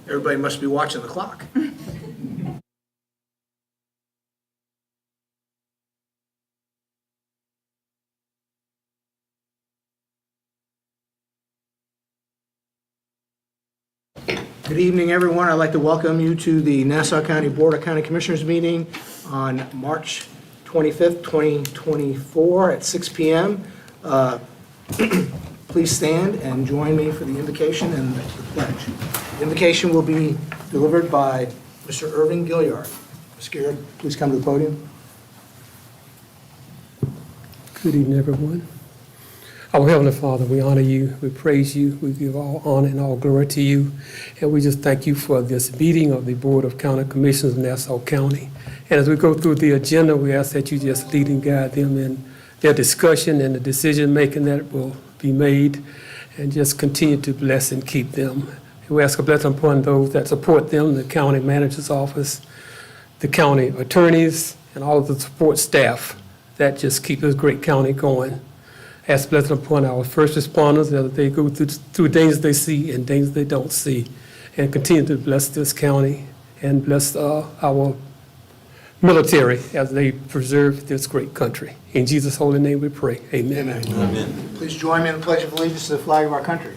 Everybody must be watching the clock. Good evening, everyone. I'd like to welcome you to the Nassau County Board of County Commissioners meeting on March 25th, 2024 at 6 p.m. Please stand and join me for the invocation and the pledge. The invocation will be delivered by Mr. Irving Gilliard. Mr. Gilliard, please come to the podium. Good evening, everyone. Our Heavenly Father, we honor you, we praise you, we give all honor and all glory to you, and we just thank you for this meeting of the Board of County Commissioners of Nassau County. And as we go through the agenda, we ask that you just lead and guide them in their discussion and the decision-making that will be made, and just continue to bless and keep them. And we ask a blessing upon those that support them, the county manager's office, the county attorneys, and all of the support staff that just keep this great county going. Ask blessing upon our first responders as they go through things they see and things they don't see, and continue to bless this county and bless our military as they preserve this great country. In Jesus' holy name we pray. Amen. Amen. Amen. Please join me in the Pledge of Allegiance to the flag of our country.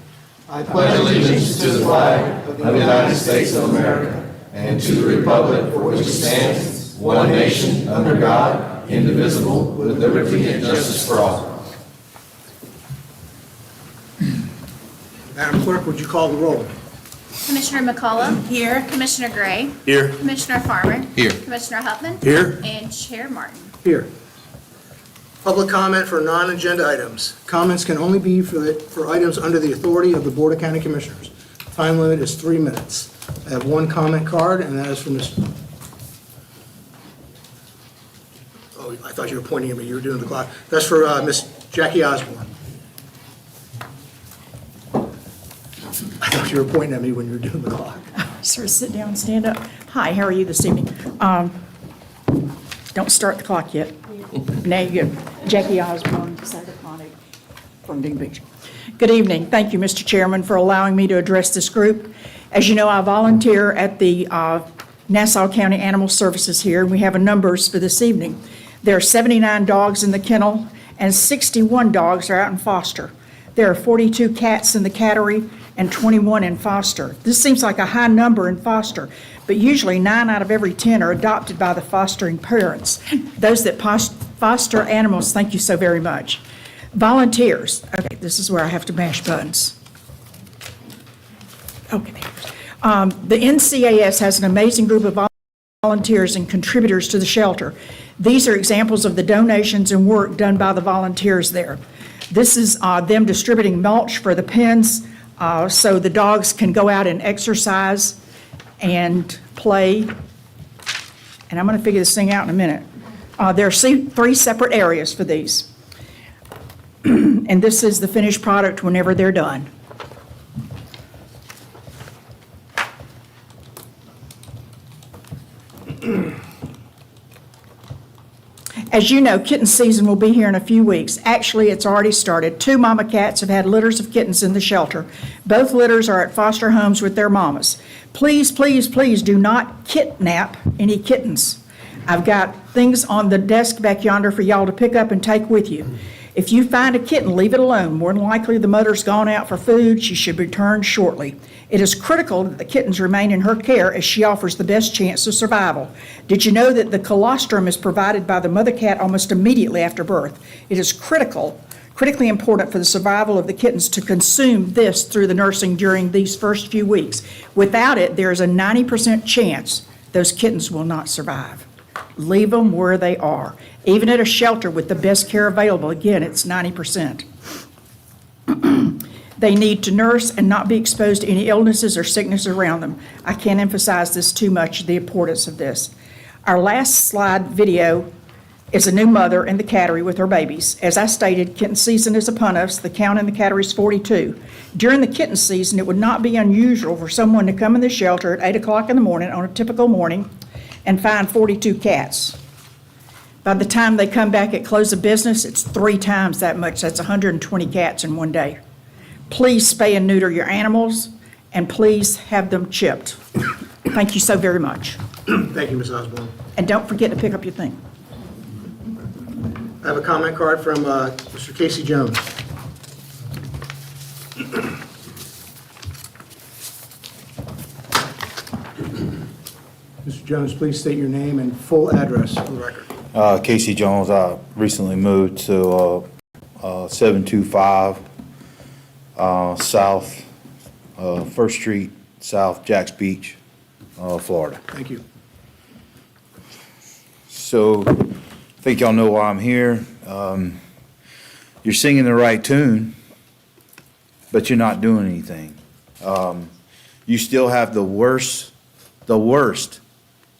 I pledge allegiance to the flag of the United States of America and to the republic for which it stands, one nation, under God, indivisible, with liberty and justice for all. Madam Clerk, would you call the roll? Commissioner McCullough. Here. Commissioner Gray. Here. Commissioner Farmer. Here. Commissioner Huffman. Here. And Chair Martin. Here. Public comment for non-agenda items. Comments can only be for items under the authority of the Board of County Commissioners. Time limit is 3 minutes. I have one comment card, and that is from Ms. Oh, I thought you were pointing at me. You were doing the clock. That's for Ms. Jackie Osborne. I thought you were pointing at me when you were doing the clock. Sir, sit down, stand up. Hi, how are you this evening? Don't start the clock yet. Now you go. Jackie Osborne, Sagaponic from Ding Beach. Good evening. Thank you, Mr. Chairman, for allowing me to address this group. As you know, I volunteer at the Nassau County Animal Services here, and we have numbers for this evening. There are 79 dogs in the kennel, and 61 dogs are out in foster. There are 42 cats in the cattery and 21 in foster. This seems like a high number in foster, but usually 9 out of every 10 are adopted by the fostering parents. Those that foster animals, thank you so very much. Volunteers. Okay, this is where I have to mash buttons. Okay. The NCAS has an amazing group of volunteers and contributors to the shelter. These are examples of the donations and work done by the volunteers there. This is them distributing mulch for the pens so the dogs can go out and exercise and play. And I'm going to figure this thing out in a minute. There are 3 separate areas for these. And this is the finished product whenever they're done. As you know, kitten season will be here in a few weeks. Actually, it's already started. 2 mama cats have had litters of kittens in the shelter. Both litters are at foster homes with their mamas. Please, please, please do not kidnap any kittens. I've got things on the desk back yonder for y'all to pick up and take with you. If you find a kitten, leave it alone. More than likely, the mother's gone out for food. She should return shortly. It is critical that the kittens remain in her care as she offers the best chance of survival. Did you know that the colostrum is provided by the mother cat almost immediately after birth? It is critically important for the survival of the kittens to consume this through the nursing during these first few weeks. Without it, there is a 90% chance those kittens will not survive. Leave them where they are. Even at a shelter with the best care available, again, it's 90%. They need to nurse and not be exposed to any illnesses or sickness around them. I can't emphasize this too much, the importance of this. Our last slide video is a new mother in the cattery with her babies. As I stated, kitten season is upon us. The count in the cattery is 42. During the kitten season, it would not be unusual for someone to come in the shelter at 8 o'clock in the morning on a typical morning and find 42 cats. By the time they come back at close of business, it's 3 times that much. That's 120 cats in one day. Please spay and neuter your animals and please have them chipped. Thank you so very much. Thank you, Ms. Osborne. And don't forget to pick up your thing. I have a comment card from Mr. Casey Jones. Mr. Jones, please state your name and full address for the record. Casey Jones, I recently moved to 725 South 1st Street, South Jacks Beach, Florida. Thank you. So, I think y'all know why I'm here. You're singing the right tune, but you're not doing anything. You still have the worst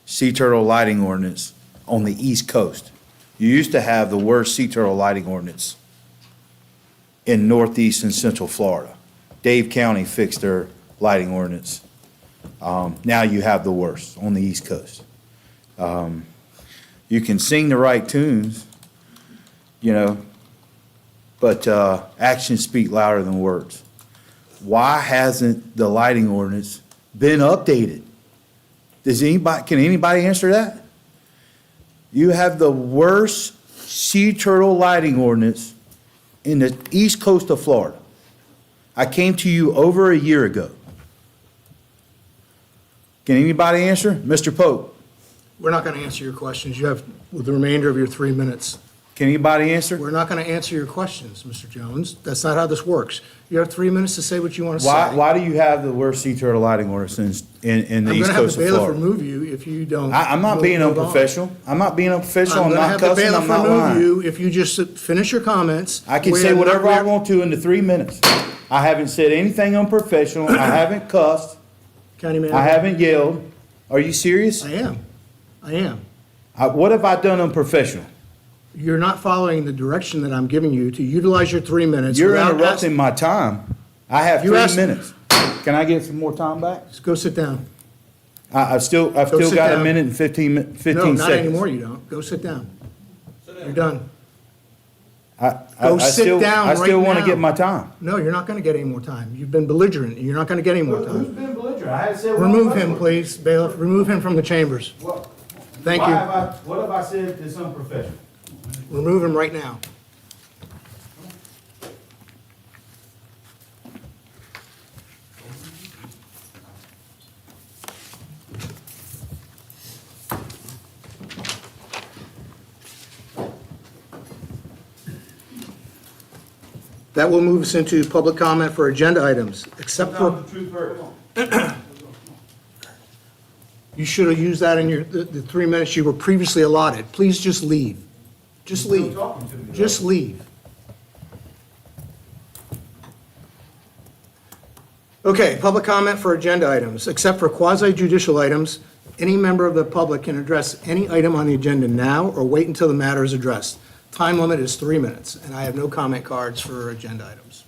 sea turtle lighting ordinance on the East Coast. You used to have the worst sea turtle lighting ordinance in Northeast and Central Florida. Dave County fixed their lighting ordinance. Now you have the worst on the East Coast. You can sing the right tunes, you know, but actions speak louder than words. Why hasn't the lighting ordinance been updated? Can anybody answer that? You have the worst sea turtle lighting ordinance in the east coast of Florida. I came to you over a year ago. Can anybody answer? Mr. Pope, We're not going to answer your questions. You have the remainder of your 3 minutes. can anybody answer? We're not going to answer your questions, Mr. Jones. That's not how this works. You have 3 minutes to say what you want to say. Why do you have the worst sea turtle lighting ordinance in the I'm going east to have coast the of bailiff Florida? remove you if you don't. I'm not move- being move on. unprofessional. I'm not being unprofessional. I'm gonna not have the cussing. bailiff I'm not remove lying. you if you just finish your comments. I can We say have not- whatever I want to in the 3 minutes. I haven't said anything unprofessional. I haven't cussed. County manager. I haven't yelled. Are you serious? I am. What have I done unprofessional? You're not following the direction that I'm giving you to utilize your 3 minutes. You're without interrupting my time. I have You 3 asked- minutes. Can I get some more time back? Just go sit down. I've still sit got a down. minute and 15 No, seconds. not anymore, you don't. Go sit down. You're done. I Go sit still- down I still right want to now. get my time. No, you're not going to get any more time. You've been belligerent, and you're not going to get any more Who's time. been belligerent? I haven't said one Remove word. him, please, bailiff. Remove him from the chambers. Thank you. What have I said that's unprofessional? Remove him right now. That will move us into public comment for agenda items, except for, you should have used that in the 3 minutes you were previously allotted. Please just leave. Just leave. Just leave. Okay, public comment for agenda items, except for quasi judicial items. Any member of the public can address any item on the agenda now or wait until the matter is addressed. Time limit is 3 minutes, and I have no comment cards for agenda items.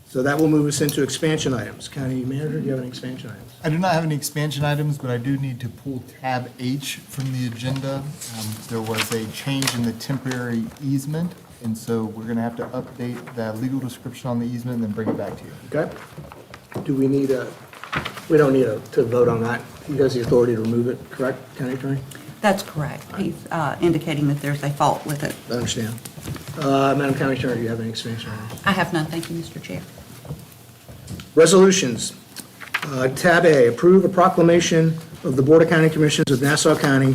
So that will move us into expansion items. County manager, do you have any expansion items? I do not have any expansion items, but I do need to pull tab H from the agenda. There was a change in the temporary easement, and so we're going to have to update the legal description on the easement and then bring it back to you. Okay? Do we need we don't need to vote on that. He has the authority to remove it, correct, County Attorney? That's correct. He's indicating that there's a fault with it. I understand. Madam County Attorney, do you have any expansion items? I have none, thank you, Mr. Chair. Resolutions. Tab A, approve a proclamation of the Board of County Commissioners of Nassau County,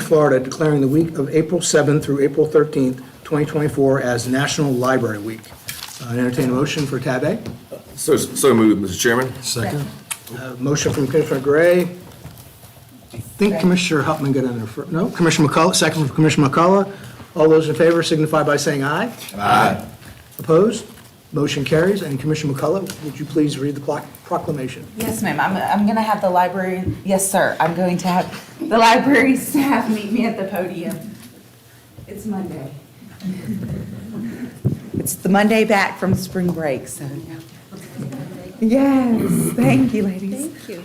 Florida, declaring the week of April 7th through April 13th, 2024 as National Library Week. Entertain a motion for Tab A. So moved, Mr. Chairman. Second. Motion from Commissioner Gray. I think Commissioner Hupman got in there first. No, Commissioner McCullough, second from Commissioner McCullough. All those in favor signify by saying aye. Aye. Opposed? Motion carries. And Commissioner McCullough, would you please read the proclamation? Yes, ma'am. I'm going to have the library, yes, sir. I'm going to have the library staff meet me at the podium. It's Monday. It's the Monday back from spring break, so. Yes, thank you, ladies. Thank you.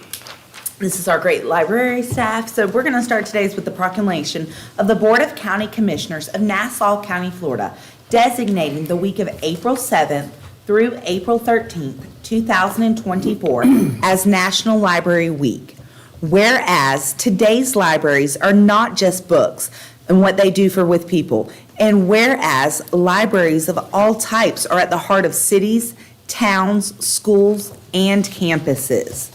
This is our great library staff. So we're going to start today's with the proclamation of the Board of County Commissioners of Nassau County, Florida, designating the week of April 7th through April 13th, 2024, as National Library Week. Whereas today's libraries are not just books and what they do with people, and whereas libraries of all types are at the heart of cities, towns, schools, and campuses.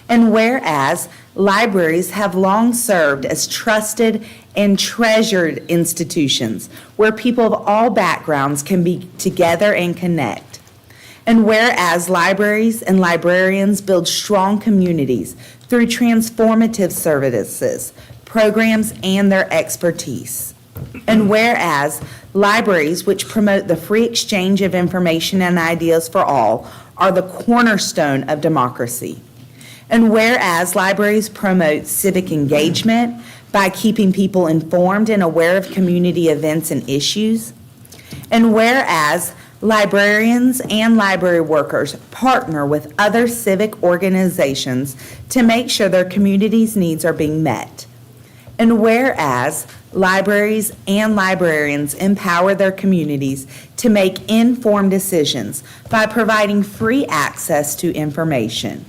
And whereas libraries have long served as trusted and treasured institutions where people of all backgrounds can be together and connect. And whereas libraries and librarians build strong communities through transformative services, programs, and their expertise. And whereas libraries, which promote the free exchange of information and ideas for all, are the cornerstone of democracy. And whereas libraries promote civic engagement by keeping people informed and aware of community events and issues. And whereas librarians and library workers partner with other civic organizations to make sure their community's needs are being met. And whereas libraries and librarians empower their communities to make informed decisions by providing free access to information.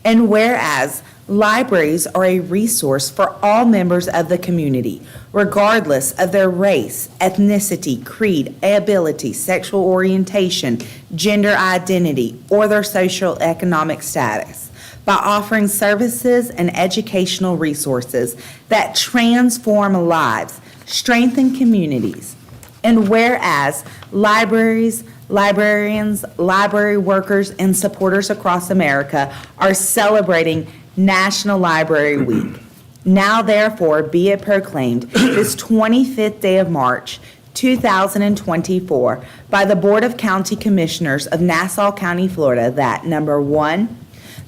And whereas libraries are a resource for all members of the community, regardless of their race, ethnicity, creed, ability, sexual orientation, gender identity, or their socioeconomic status, by offering services and educational resources that transform lives, strengthen communities. And whereas libraries, librarians, library workers, and supporters across America are celebrating National Library Week. Now therefore be it proclaimed this 25th day of March, 2024, by the Board of County Commissioners of Nassau County, Florida, that number one,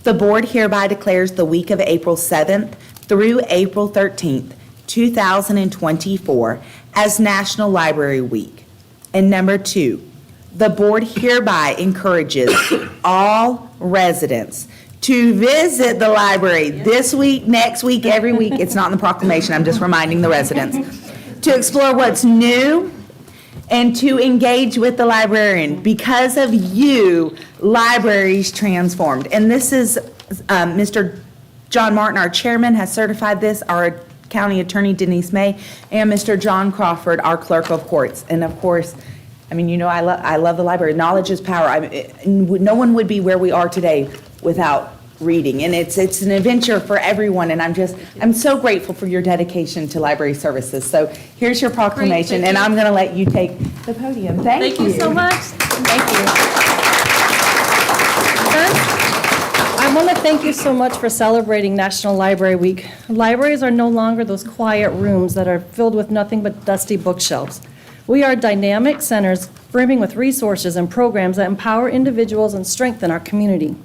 the board hereby declares the week of April 7th through April 13th, 2024, as National Library Week. And number two, the board hereby encourages all residents to visit the library this week, next week, every week. It's not in the proclamation, I'm just reminding the residents. To explore what's new and to engage with the librarian. Because of you, libraries transformed. And this is, Mr. John Martin, our chairman, has certified this, our county attorney Denise May, and Mr. John Crawford, our clerk of courts. And of course, I mean, you know, I love the library. Knowledge is power. No one would be where we are today without reading, and it's an adventure for everyone, and I'm so grateful for your dedication to library services. So here's your proclamation. Great, and I'm going to let you take the podium. Thank you. Thank you so much. Thank you. I want to thank you so much for celebrating National Library Week. Libraries are no longer those quiet rooms that are filled with nothing but dusty bookshelves. We are dynamic centers brimming with resources and programs that empower individuals and strengthen our community.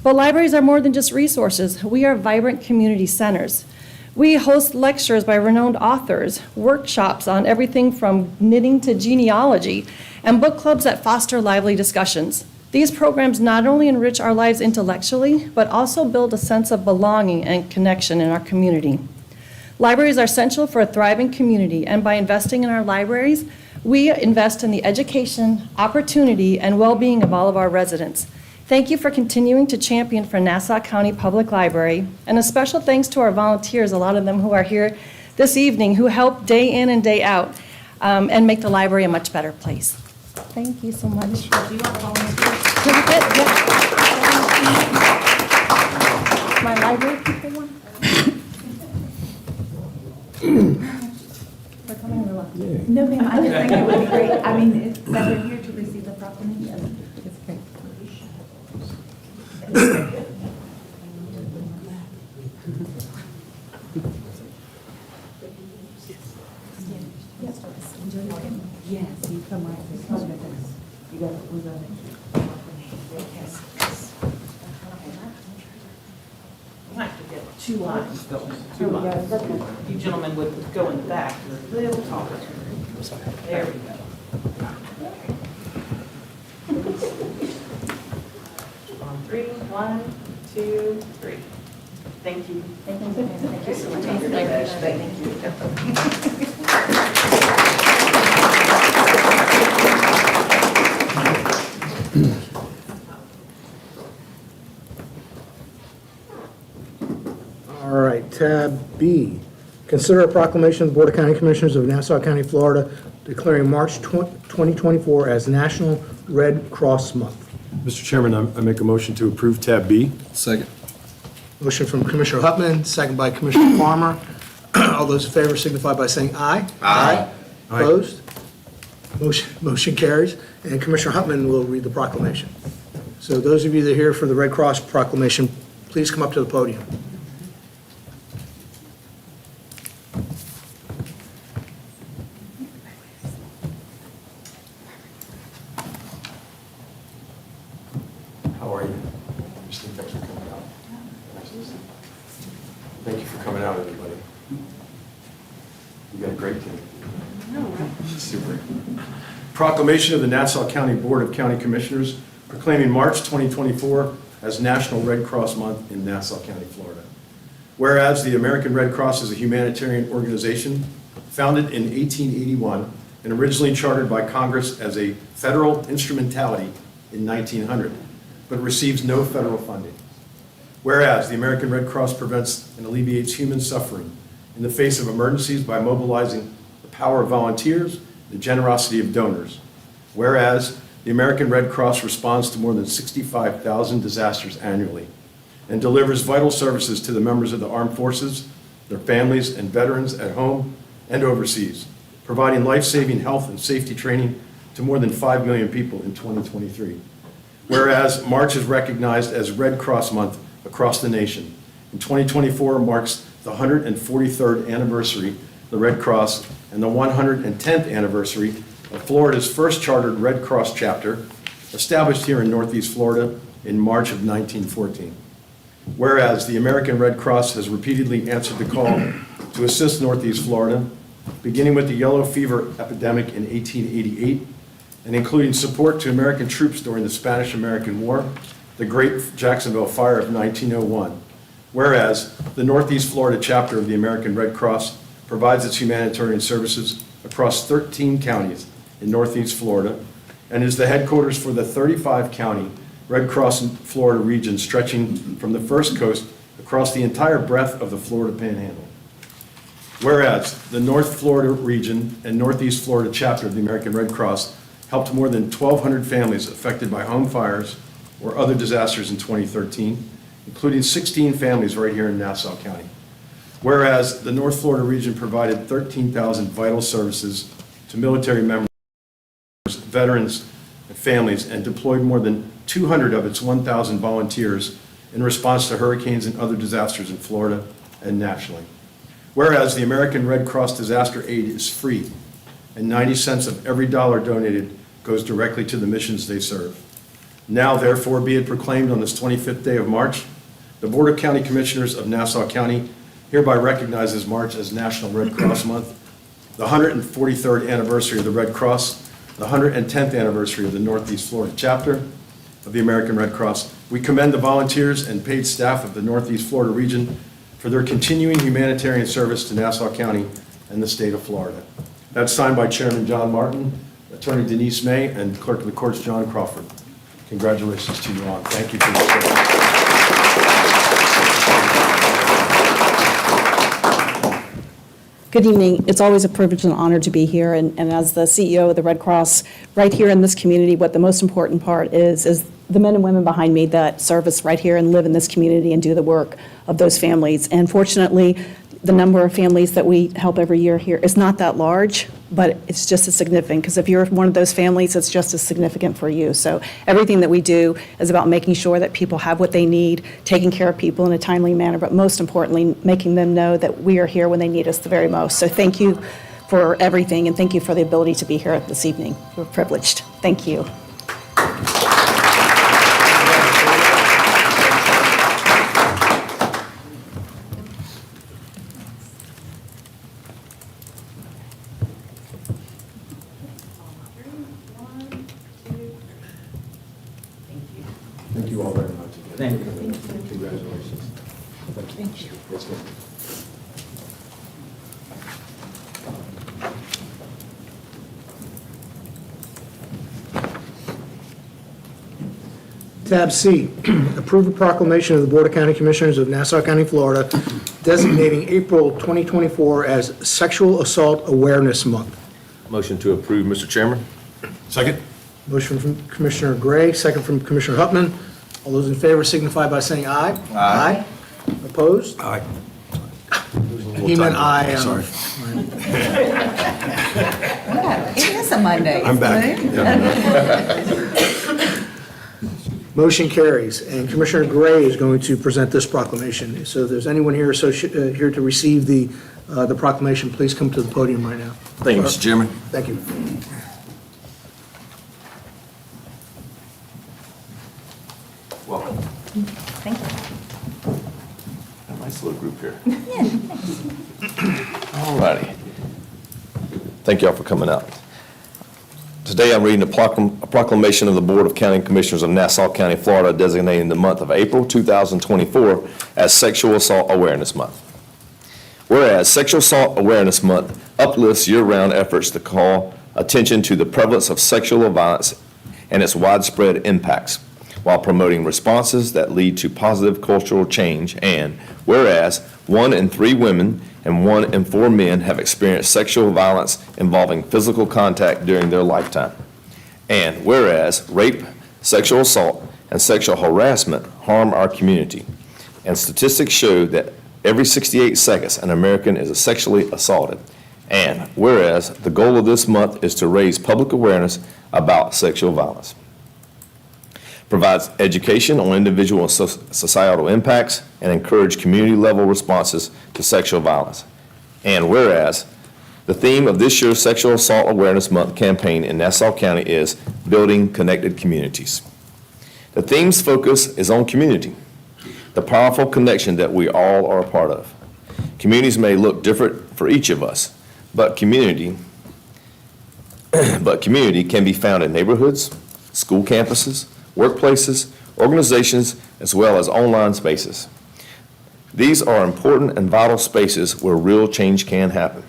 But libraries are more than just resources. We are vibrant community centers. We host lectures by renowned authors, workshops on everything from knitting to genealogy, and book clubs that foster lively discussions. These programs not only enrich our lives intellectually, but also build a sense of belonging and connection in our community. Libraries are essential for a thriving community, and by investing in our libraries, we invest in the education, opportunity, and well-being of all of our residents. Thank you for continuing to champion for Nassau County Public Library, and a special thanks to our volunteers, a lot of them who are here this evening, who help day in and day out and make the library a much better place. Thank you so much. Do you want volunteers? My library people one? No, ma'am, I just think it would be great. I mean, it's better here to receive the proclamation. It's great. Yes, you come right here. Come with us. You got to move on. Yes. I'd like to get two lines going, two lines. You gentlemen would go in the back, a little taller. There we go. On three, 1, 2, 3. Thank you. Thank you so much. Thank you. tab B, consider a proclamation of the Board of County Commissioners of Nassau County, Florida, declaring March 2024 as National Red Cross Month. Mr. Chairman, I make a motion to approve tab B. Second. Motion from Commissioner Huffman, second by Commissioner Farmer. All those in favor signify by saying aye. Aye. Opposed? Motion carries. And Commissioner Huffman will read the proclamation. So those of you that are here for the Red Cross proclamation, please come up to the podium. How are you? Christine, thanks for coming out. Thank you for coming out, everybody. You got a great team. Super. Proclamation of the Nassau County Board of County Commissioners proclaiming March 2024 as National Red Cross Month in Nassau County, Florida. Whereas the American Red Cross is a humanitarian organization founded in 1881 and originally chartered by Congress as a federal instrumentality in 1900, but receives no federal funding. Whereas the American Red Cross prevents and alleviates human suffering in the face of emergencies by mobilizing the power of volunteers, the generosity of donors. Whereas the American Red Cross responds to more than 65,000 disasters annually and delivers vital services to the members of the armed forces, their families, and veterans at home and overseas, providing life-saving health and safety training to more than 5 million people in 2023. Whereas March is recognized as Red Cross Month across the nation. In 2024 marks the 143rd anniversary of the Red Cross and the 110th anniversary of Florida's first chartered Red Cross chapter, established here in Northeast Florida in March of 1914. Whereas the American Red Cross has repeatedly answered the call to assist Northeast Florida, beginning with the yellow fever epidemic in 1888, and including support to American troops during the Spanish-American War, the Great Jacksonville Fire of 1901. Whereas the Northeast Florida chapter of the American Red Cross provides its humanitarian services across 13 counties in Northeast Florida and is the headquarters for the 35-county Red Cross in Florida region stretching from the first coast across the entire breadth of the Florida Panhandle. Whereas the North Florida region and Northeast Florida chapter of the American Red Cross helped more than 1,200 families affected by home fires or other disasters in 2013, including 16 families right here in Nassau County. Whereas the North Florida region provided 13,000 vital services to military members, veterans, and families, and deployed more than 200 of its 1,000 volunteers in response to hurricanes and other disasters in Florida and nationally. Whereas the American Red Cross disaster aid is free, and 90 cents of every dollar donated goes directly to the missions they serve. Now, therefore, be it proclaimed on this 25th day of March, the Board of County Commissioners of Nassau County hereby recognizes March as National Red Cross Month, the 143rd anniversary of the Red Cross, the 110th anniversary of the Northeast Florida chapter of the American Red Cross. We commend the volunteers and paid staff of the Northeast Florida region for their continuing humanitarian service to Nassau County and the state of Florida. That's signed by Chairman John Martin, Attorney Denise May, and Clerk of the Courts John Crawford. Congratulations to you all. Thank you for your service. Good evening. It's always a privilege and honor to be here, and as the CEO of the Red Cross, right here in this community, what the most important part is the men and women behind me that serve us right here and live in this community and do the work of those families. And fortunately, the number of families that we help every year here is not that large, but it's just as significant, because if you're one of those families, it's just as significant for you. So everything that we do is about making sure that people have what they need, taking care of people in a timely manner, but most importantly, making them know that we are here when they need us the very most. So thank you for everything, and thank you for the ability to be here this evening. We're privileged. Thank you. Thank you all very much. Thank you. Congratulations. Thank you. Yes, ma'am. Tab C, approve a proclamation of the Board of County Commissioners of Nassau County, Florida, designating April 2024 as Sexual Assault Awareness Month. Motion to approve, Mr. Chairman. Second. Motion from Commissioner Gray, second from Commissioner Hupman. All those in favor signify by saying aye. Aye. Opposed? Aye. He meant aye. Sorry. It is a Monday. I'm back. Motion carries, and Commissioner Gray is going to present this proclamation. So if there's anyone here here to receive the proclamation, please come to the podium right now. Thank you, Mr. Chairman. Thank you. Welcome. Thank you. A nice little group here. All righty. Thank y'all for coming out. Today I'm reading a proclamation of the Board of County Commissioners of Nassau County, Florida, designating the month of April 2024 as Sexual Assault Awareness Month. Whereas Sexual Assault Awareness Month uplifts year-round efforts to call attention to the prevalence of sexual violence and its widespread impacts, while promoting responses that lead to positive cultural change. And whereas 1 in 3 women and 1 in 4 men have experienced sexual violence involving physical contact during their lifetime. And whereas rape, sexual assault, and sexual harassment harm our community, and statistics show that every 68 seconds an American is sexually assaulted. And whereas the goal of this month is to raise public awareness about sexual violence, provides education on individual and societal impacts, and encourage community-level responses to sexual violence. And whereas the theme of this year's Sexual Assault Awareness Month campaign in Nassau County is Building Connected Communities. The theme's focus is on community, the powerful connection that we all are a part of. Communities may look different for each of us, but community can be found in neighborhoods, school campuses, workplaces, organizations, as well as online spaces. These are important and vital spaces where real change can happen.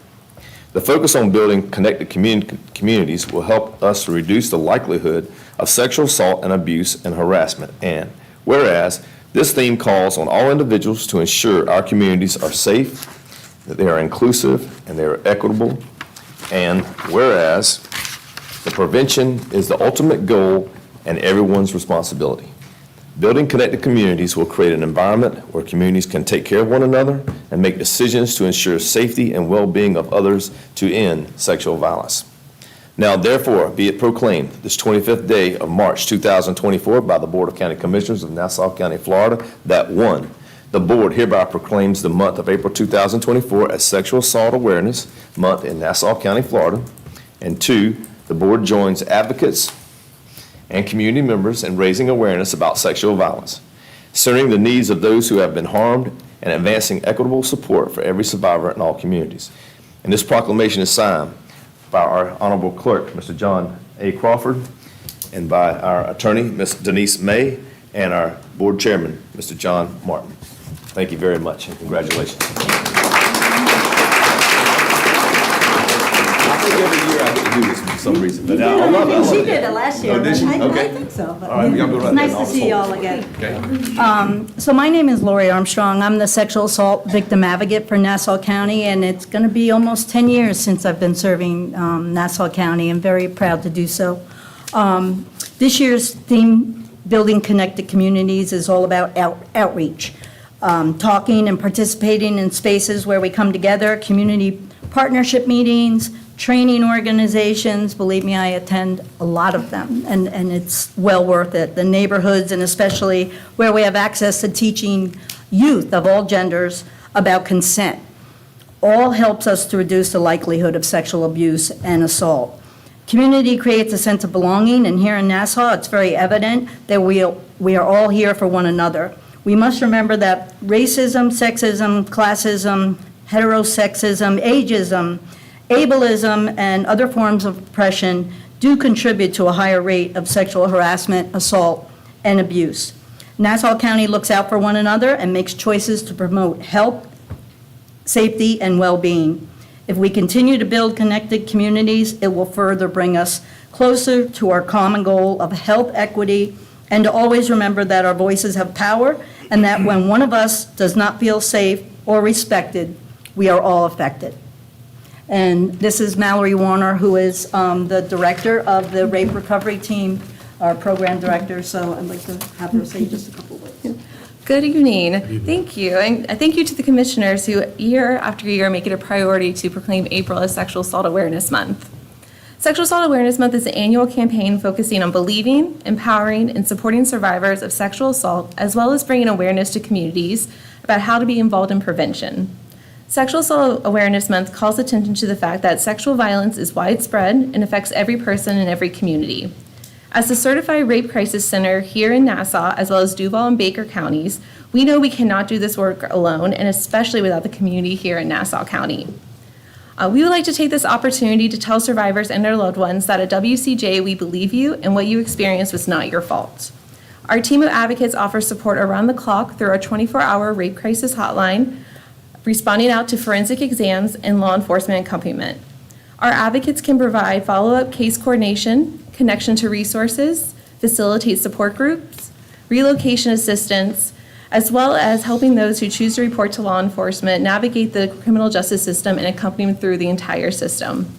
The focus on building connected communities will help us to reduce the likelihood of sexual assault and abuse and harassment. And whereas this theme calls on all individuals to ensure our communities are safe, that they are inclusive, and they are equitable. And whereas the prevention is the ultimate goal and everyone's responsibility. Building connected communities will create an environment where communities can take care of one another and make decisions to ensure safety and well-being of others to end sexual violence. Now, therefore, be it proclaimed this 25th day of March 2024 by the Board of County Commissioners of Nassau County, Florida, that 1, the board hereby proclaims the month of April 2024 as Sexual Assault Awareness Month in Nassau County, Florida, and 2, the board joins advocates and community members in raising awareness about sexual violence, centering the needs of those who have been harmed, and advancing equitable support for every survivor in all communities. And this proclamation is signed by our Honorable Clerk, Mr. John A. Crawford, and by our attorney, Ms. Denise May, and our board chairman, Mr. John Martin. Thank you very much, and congratulations. I think every year I get to do this for some reason, but I love it. She did it last year. Oh, did she? I Okay. think so. But All right, y'all go right it's nice there. to see you all again. Okay. So my name is Lori Armstrong. I'm the sexual assault victim advocate for Nassau County, and it's going to be almost 10 years since I've been serving Nassau County. I'm very proud to do so. This year's theme, Building Connected Communities, is all about outreach, talking and participating in spaces where we come together, community partnership meetings, training organizations. Believe me, I attend a lot of them, and it's well worth it. The neighborhoods, and especially where we have access to teaching youth of all genders about consent, all helps us to reduce the likelihood of sexual abuse and assault. Community creates a sense of belonging, and here in Nassau, it's very evident that we are all here for one another. We must remember that racism, sexism, classism, heterosexism, ageism, ableism, and other forms of oppression do contribute to a higher rate of sexual harassment, assault, and abuse. Nassau County looks out for one another and makes choices to promote health, safety, and well-being. If we continue to build connected communities, it will further bring us closer to our common goal of health equity, and to always remember that our voices have power, and that when one of us does not feel safe, or respected, we are all affected. And this is Mallory Warner, who is the director of the Rape Recovery Team, our program director, so I'd like to have her say just a couple words. Good evening. Thank you. And thank you to the commissioners who year after year make it a priority to proclaim April as Sexual Assault Awareness Month. Sexual Assault Awareness Month is an annual campaign focusing on believing, empowering, and supporting survivors of sexual assault, as well as bringing awareness to communities about how to be involved in prevention. Sexual Assault Awareness Month calls attention to the fact that sexual violence is widespread and affects every person in every community. As the Certified Rape Crisis Center here in Nassau, as well as Duval and Baker counties, we know we cannot do this work alone, and especially without the community here in Nassau County. We would like to take this opportunity to tell survivors and their loved ones that at WCJ, we believe you and what you experienced was not your fault. Our team of advocates offers support around the clock through our 24-hour rape crisis hotline, responding out to forensic exams and law enforcement accompaniment. Our advocates can provide follow-up case coordination, connection to resources, facilitate support groups, relocation assistance, as well as helping those who choose to report to law enforcement navigate the criminal justice system and accompany them through the entire system.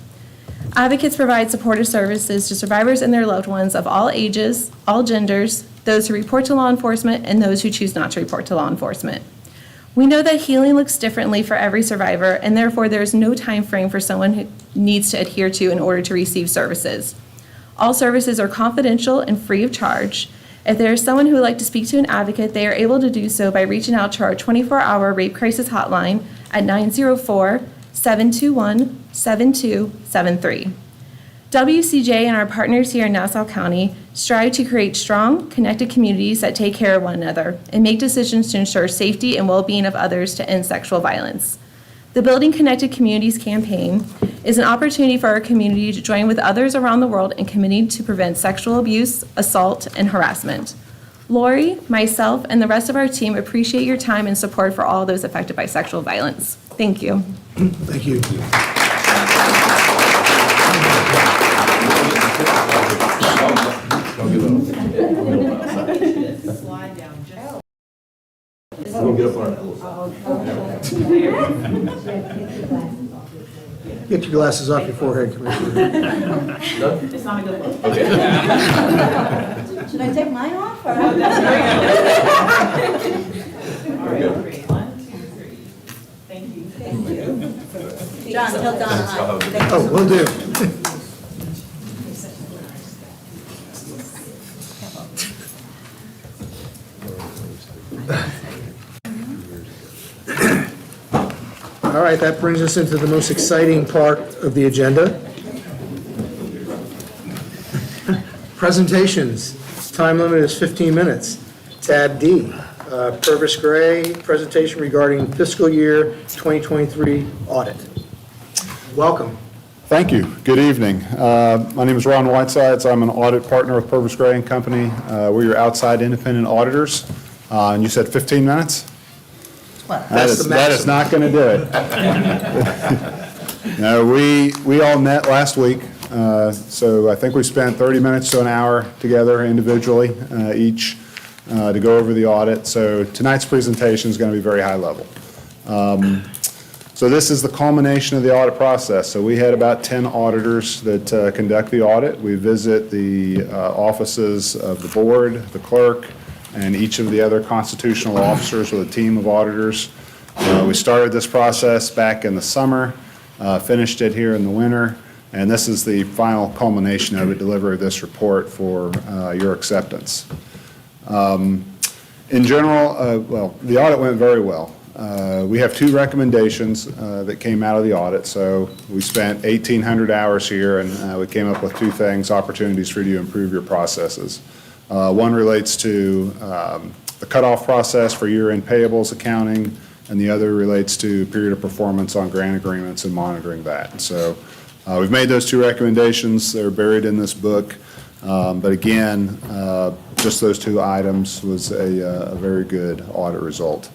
Advocates provide supportive services to survivors and their loved ones of all ages, all genders, those who report to law enforcement, and those who choose not to report to law enforcement. We know that healing looks differently for every survivor, and therefore there is no time frame for someone who needs to adhere to in order to receive services. All services are confidential and free of charge. If there is someone who would like to speak to an advocate, they are able to do so by reaching out to our 24-hour rape crisis hotline at 904-721-7273. WCJ and our partners here in Nassau County strive to create strong, connected communities that take care of one another and make decisions to ensure safety and well-being of others to end sexual violence. The Building Connected Communities campaign is an opportunity for our community to join with others around the world in committing to prevent sexual abuse, assault, and harassment. Lori, myself, and the rest of our team appreciate your time and support for all those affected by sexual violence. Thank you. Thank you. Get your glasses off your forehead, Commissioner. It's not a good look. Should I take mine off? Or? All right, great. 1, 2, 3. Thank you. Thank you. John, tell Donna hi. Oh, will do. All right, that brings us into the most exciting part of the agenda. Presentations. Time limit is 15 minutes. Tab D, Purvis Gray, presentation regarding fiscal year 2023 audit. Welcome. Thank you. Good evening. My name is Ron Whitesides. I'm an audit partner with Purvis Gray & Company. We're your outside independent auditors. And you said 15 minutes? That is not going to do it. No, we all met last week, so I think we spent 30 minutes to an hour together individually, each, to go over the audit. So tonight's presentation is going to be very high level. So this is the culmination of the audit process. So we had about 10 auditors that conduct the audit. We visit the offices of the board, the clerk, and each of the other constitutional officers with a team of auditors. We started this process back in the summer, finished it here in the winter, and this is the final culmination of it, delivery of this report for your acceptance. In general, well, the audit went very well. We have 2 recommendations that came out of the audit, so we spent 1,800 hours here, and we came up with 2 things, opportunities for you to improve your processes. One relates to the cutoff process for year-end payables accounting, and the other relates to period of performance on grant agreements and monitoring that. So we've made those 2 recommendations. They're buried in this book. But again, just those 2 items was a very good audit result.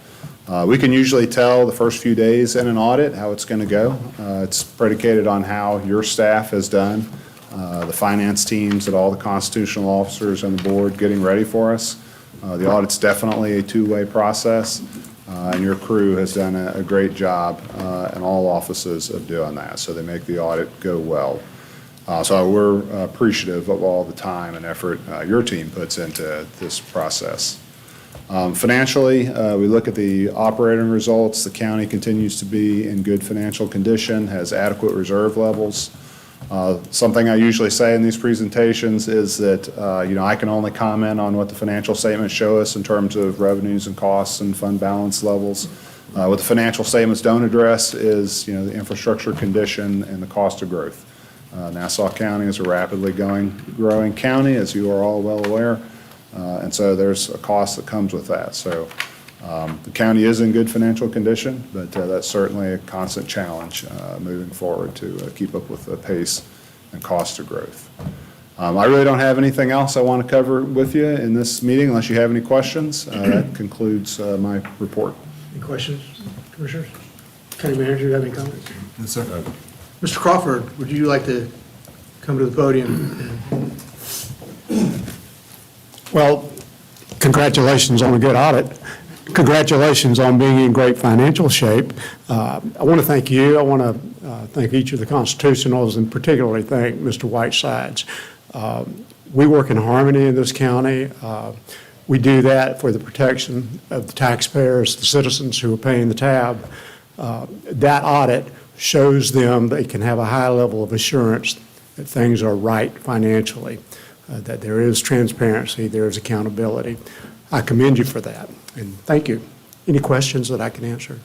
We can usually tell the first few days in an audit how it's going to go. It's predicated on how your staff has done. The finance teams and all the constitutional officers on the board getting ready for us. The audit's definitely a 2-way process. And your crew has done a great job in all offices of doing that, so they make the audit go well. So we're appreciative of all the time and effort your team puts into this process. Financially, we look at the operating results. The county continues to be in good financial condition, has adequate reserve levels. Something I usually say in these presentations is that, I can only comment on what the financial statements show us in terms of revenues and costs and fund balance levels. What the financial statements don't address is, the infrastructure condition and the cost of growth. Nassau County is a rapidly growing county, as you are all well aware, and so there's a cost that comes with that. So the county is in good financial condition, but that's certainly a constant challenge moving forward to keep up with the pace and cost of growth. I really don't have anything else I want to cover with you in this meeting unless you have any questions. That concludes my report. Any questions, Commissioners? County Manager, you have any comments? Yes, sir. Mr. Crawford, would you like to come to the podium? Well, congratulations on a good audit. Congratulations on being in great financial shape. I want to thank you. I want to thank each of the constitutionals and particularly thank Mr. Whitesides. We work in harmony in this county. We do that for the protection of the taxpayers, the citizens who are paying the tab. That audit shows them they can have a high level of assurance that things are right financially, that there is transparency, there is accountability. I commend you for that, and thank you. Any questions that I can answer?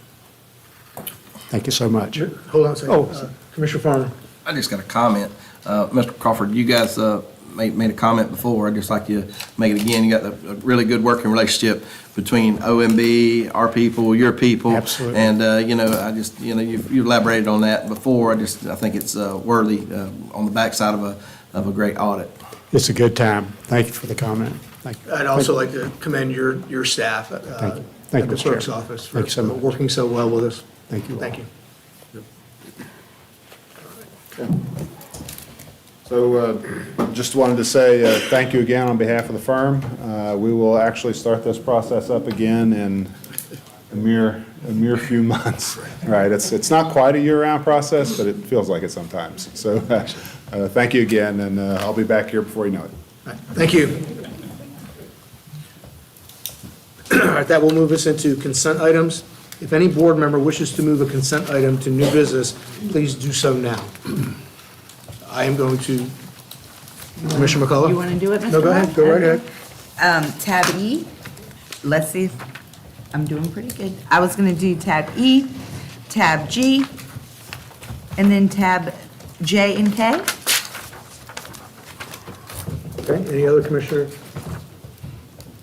Thank you so much. Hold on a second. Commissioner Farmer. I just got a comment. Mr. Crawford, you guys made a comment before. I'd just like you to make it again. You got a really good working relationship between OMB, our people, your people. Absolutely. And, I just, you elaborated on that before. I think it's worthy on the backside of a great audit. It's a good time. Thank you for the comment. Thank you. I'd also like to commend your staff at Thank you, the Mr. clerk's Chairman. office for Thank you so much. working so well with us. Thank you all. Thank you. So just wanted to say thank you again on behalf of the firm. We will actually start this process up again in a mere few months. Right, it's not quite a year-round process, but it feels like it sometimes. So thank you again, and I'll be back here before you know it. Thank you. All right, that will move us into consent items. If any board member wishes to move a consent item to new business, please do so now. I am going to, Commissioner McCullough? You want to do it, Mr. No, go ahead, go right ahead. Tab E, let's see if I'm doing pretty good. I was going to do tab E, tab G, and then tab J and K. Okay, any other commissioner?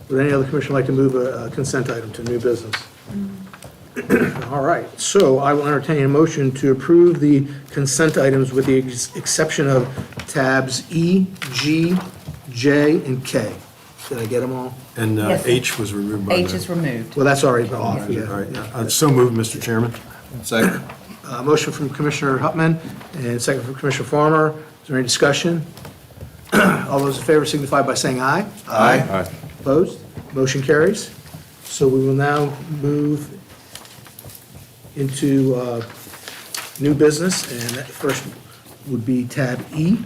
Would any other commissioner like to move a consent item to new business? All right, so I will entertain a motion to approve the consent items with the exception of tabs E, G, J, and K. Did I get them all? And Yes. H was removed by H the- is removed. Well, that's already off, yeah. All right, so moved, Mr. Chairman. Second. Motion from Commissioner Hupman and second from Commissioner Farmer. Is there any discussion? All those in favor signify by saying aye. Aye. Opposed? Motion carries. So we will now move into new business, and that first would be tab E.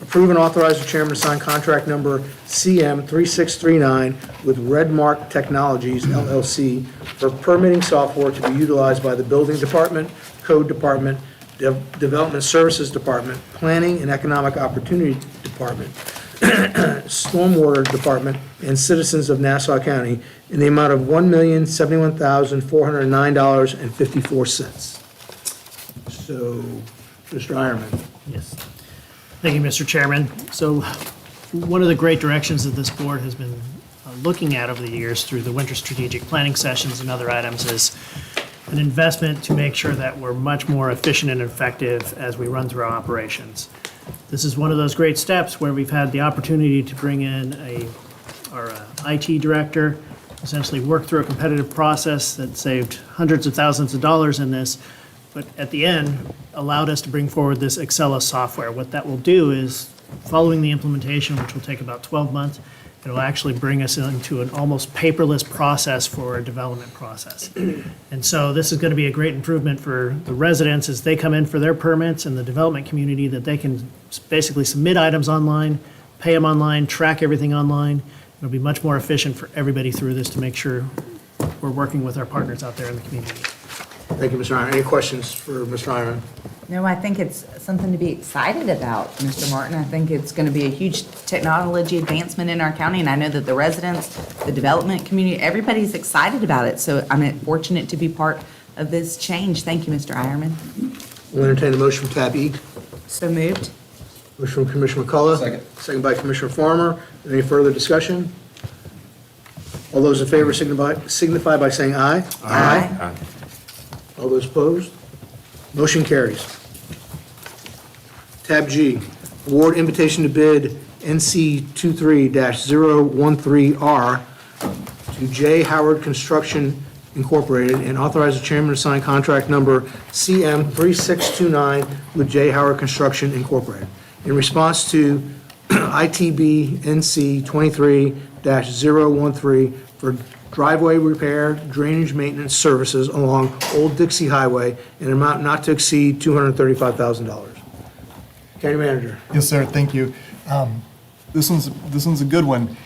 Approve and authorize the chairman to sign contract number CM 3639 with Redmark Technologies LLC for permitting software to be utilized by the Building Department, Code Department, Development Services Department, Planning and Economic Opportunity Department, Stormwater Department, and citizens of Nassau County in the amount of $1,071,409.54. So, Mr. Ironman. Yes. Thank you, Mr. Chairman. So one of the great directions that this board has been looking at over the years through the winter strategic planning sessions and other items is an investment to make sure that we're much more efficient and effective as we run through our operations. This is one of those great steps where we've had the opportunity to bring in our IT director, essentially work through a competitive process that saved hundreds of thousands of dollars in this, but at the end, allowed us to bring forward this Excella software. What that will do is following the implementation, which will take about 12 months, it'll actually bring us into an almost paperless process for a development process. And so this is going to be a great improvement for the residents as they come in for their permits and the development community, that they can basically submit items online, pay them online, track everything online. It'll be much more efficient for everybody through this to make sure we're working with our partners out there in the community. Thank you, Mr. Iron. Any questions for Mr. Iron? No, I think it's something to be excited about, Mr. Martin. I think it's going to be a huge technology advancement in our county, and I know that the residents, the development community, everybody's excited about it. So I'm fortunate to be part of this change. Thank you, Mr. Ironman. We'll entertain the motion from tab E. So moved. Motion from Commissioner McCullough. Second. Second by Commissioner Farmer. Any further discussion? All those in favor signify by saying aye. Aye. All those opposed? Motion carries. Tab G, award invitation to bid NC 23-013R to J. Howard Construction Incorporated and authorize the chairman to sign contract number CM 3629 with J. Howard Construction Incorporated. In response to ITB NC 23-013 for driveway repair, drainage maintenance services along Old Dixie Highway in an amount not to exceed $235,000. County Manager. Yes, sir, thank you. This one's a good one.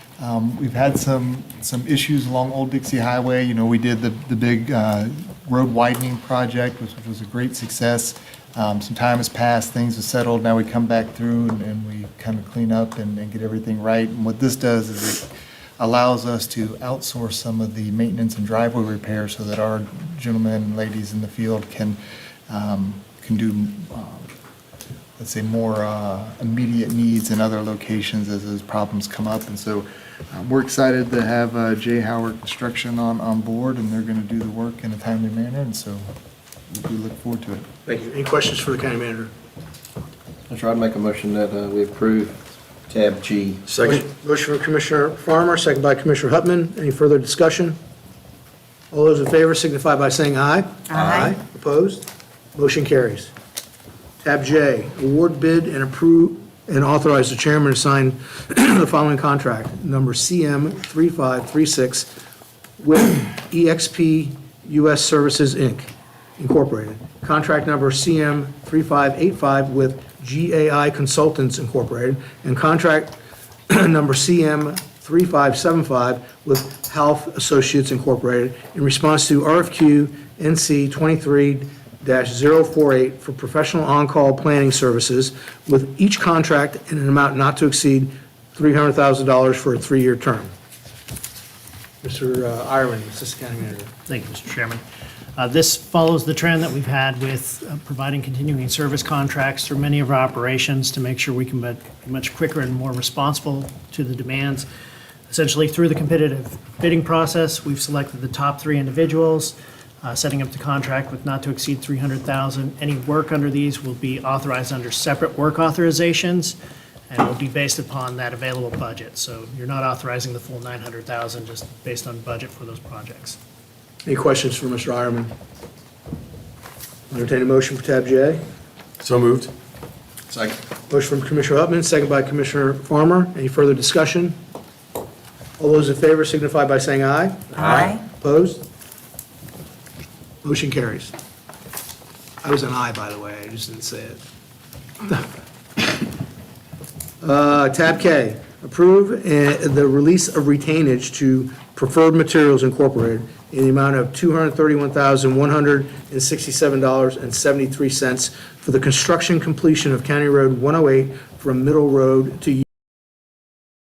We've had some issues along Old Dixie Highway. You know, we did the big road widening project, which was a great success. Some time has passed, things have settled, now we come back through and we kind of clean up and get everything right. And what this does is it allows us to outsource some of the maintenance and driveway repairs so that our gentlemen and ladies in the field can do, let's say, more immediate needs in other locations as those problems come up. And so we're excited to have J. Howard Construction on board, and they're going to do the work in a timely manner, and so we look forward to it. Thank you. Any questions for the County Manager? I'd make a motion that we approve tab G. Second. Motion from Commissioner Farmer, second by Commissioner Hutman. Any further discussion? All those in favor signify by saying aye. Aye. Opposed? Motion carries. Tab J, award bid and approve and authorize the chairman to sign the following contract, number CM 3536 with EXP US Services, Inc., Incorporated. Contract number CM 3585 with GAI Consultants, Incorporated, and contract number CM 3575 with Health Associates, Incorporated, in response to RFQ NC 23-048 for professional on-call planning services, with each contract in an amount not to exceed $300,000 for a 3-year term. Mr. Iron, Assistant County Manager. Thank you, Mr. Chairman. This follows the trend that we've had with providing continuing service contracts through many of our operations to make sure we can be much quicker and more responsible to the demands. Essentially, through the competitive bidding process, we've selected the top 3 individuals, setting up the contract with not to exceed $300,000. Any work under these will be authorized under separate work authorizations and will be based upon that available budget. So you're not authorizing the full $900,000 just based on budget for those projects. Any questions for Mr. Ironman? Entertain a motion for tab J. So moved. Second. Motion from Commissioner Hutman, second by Commissioner Farmer. Any further discussion? All those in favor signify by saying aye. Aye. Opposed? Motion carries. I was an aye, by the way, I just didn't say it. Tab K, approve the release of retainage to Preferred Materials Incorporated in the amount of $231,167.73 for the construction completion of County Road 108 from Middle Road to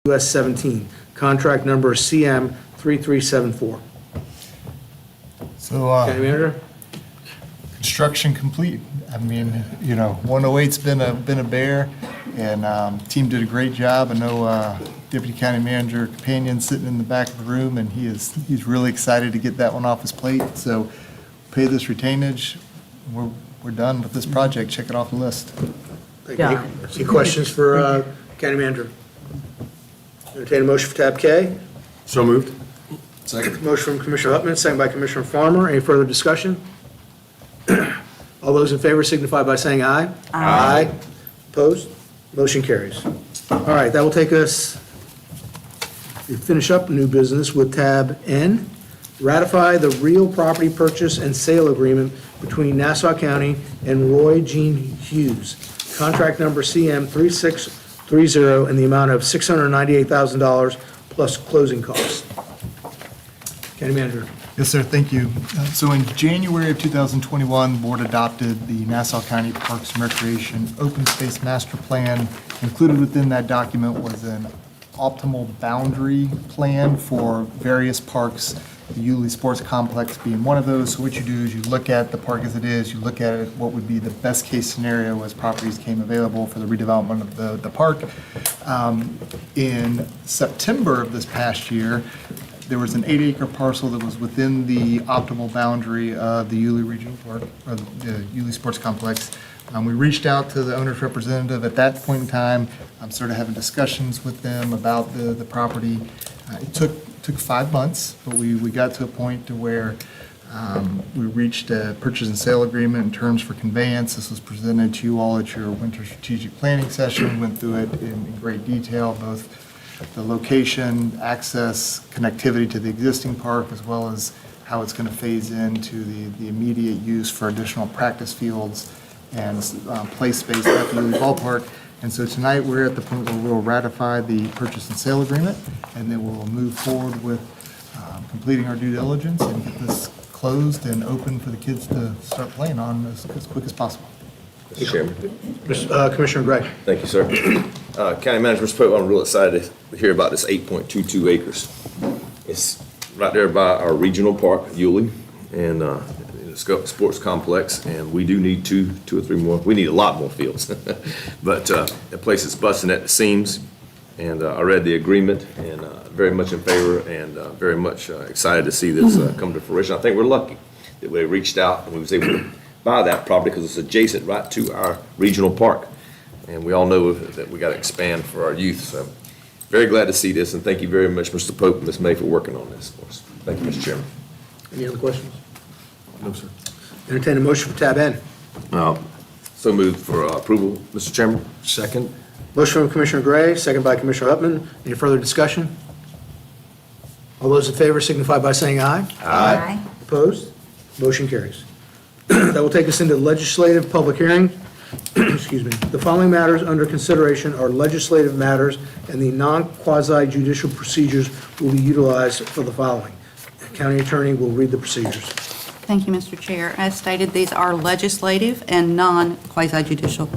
US 17. Contract number CM 3374. So, County Manager? construction complete. I mean, you know, 108's been a bear, and team did a great job. I know Deputy County Manager Companion sitting in the back of the room, and he's really excited to get that one off his plate. So pay this retainage. We're done with this project. Check it off the list. Thank you. Any questions for County Manager? Entertain a motion for tab K. So moved. Second. Motion from Commissioner Hutman, second by Commissioner Farmer. Any further discussion? All those in favor signify by saying aye. Aye. Opposed? Motion carries. All right, that will take us, we finish up new business with tab N, ratify the real property purchase and sale agreement between Nassau County and Roy Jean Hughes, contract number CM 3630 in the amount of $698,000 plus closing costs. County Manager. Yes, sir, thank you. So in January of 2021, the board adopted the Nassau County Parks and Recreation Open Space Master Plan. Included within that document was an optimal boundary plan for various parks, the Yulee Sports Complex being one of those. So what you do is you look at the park as it is, you look at it, what would be the best case scenario as properties came available for the redevelopment of the park. In September of this past year, there was an 8-acre parcel that was within the optimal boundary of the Yulee Regional Park, or the Yulee Sports Complex. We reached out to the owner's representative at that point in time, started having discussions with them about the property. It took 5 months, but we got to a point to where we reached a purchase and sale agreement and terms for conveyance. This was presented to you all at your winter strategic planning session. We went through it in great detail, both the location, access, connectivity to the existing park, as well as how it's going to phase into the immediate use for additional practice fields and play space at the Yulee Ballpark. And so tonight, we're at the point where we'll ratify the purchase and sale agreement, and then we'll move forward with completing our due diligence and get this closed and open for the kids to start playing on as quick as possible. Mr. Chairman. Commissioner Gray. Thank you, sir. County Manager, Mr. Pope, I'm real excited to hear about this 8.22 acres. It's right there by our regional park, Yulee, and the sports complex, and we do need two or three more. We need a lot more fields. But the place is busting at the seams, and I read the agreement, and very much in favor, and very much excited to see this come to fruition. I think we're lucky that we reached out and we was able to buy that property because it's adjacent right to our regional park. And we all know that we got to expand for our youth. So very glad to see this, and thank you very much, Mr. Pope and Ms. May, for working on this for us. Thank you, Mr. Chairman. Any other questions? No, sir. Entertain a motion for tab N. So moved for approval, Mr. Chairman. Second. Motion from Commissioner Gray, second by Commissioner Upman. Any further discussion? All those in favor signify by saying aye. Aye. Opposed? Motion carries. That will take us into legislative public hearing. Excuse me. The following matters under consideration are legislative matters, and the non-quasi judicial procedures will be utilized for the following. The county attorney will read the procedures. Thank you, Mr. Chair. As stated, these are legislative and non-quasi-judicial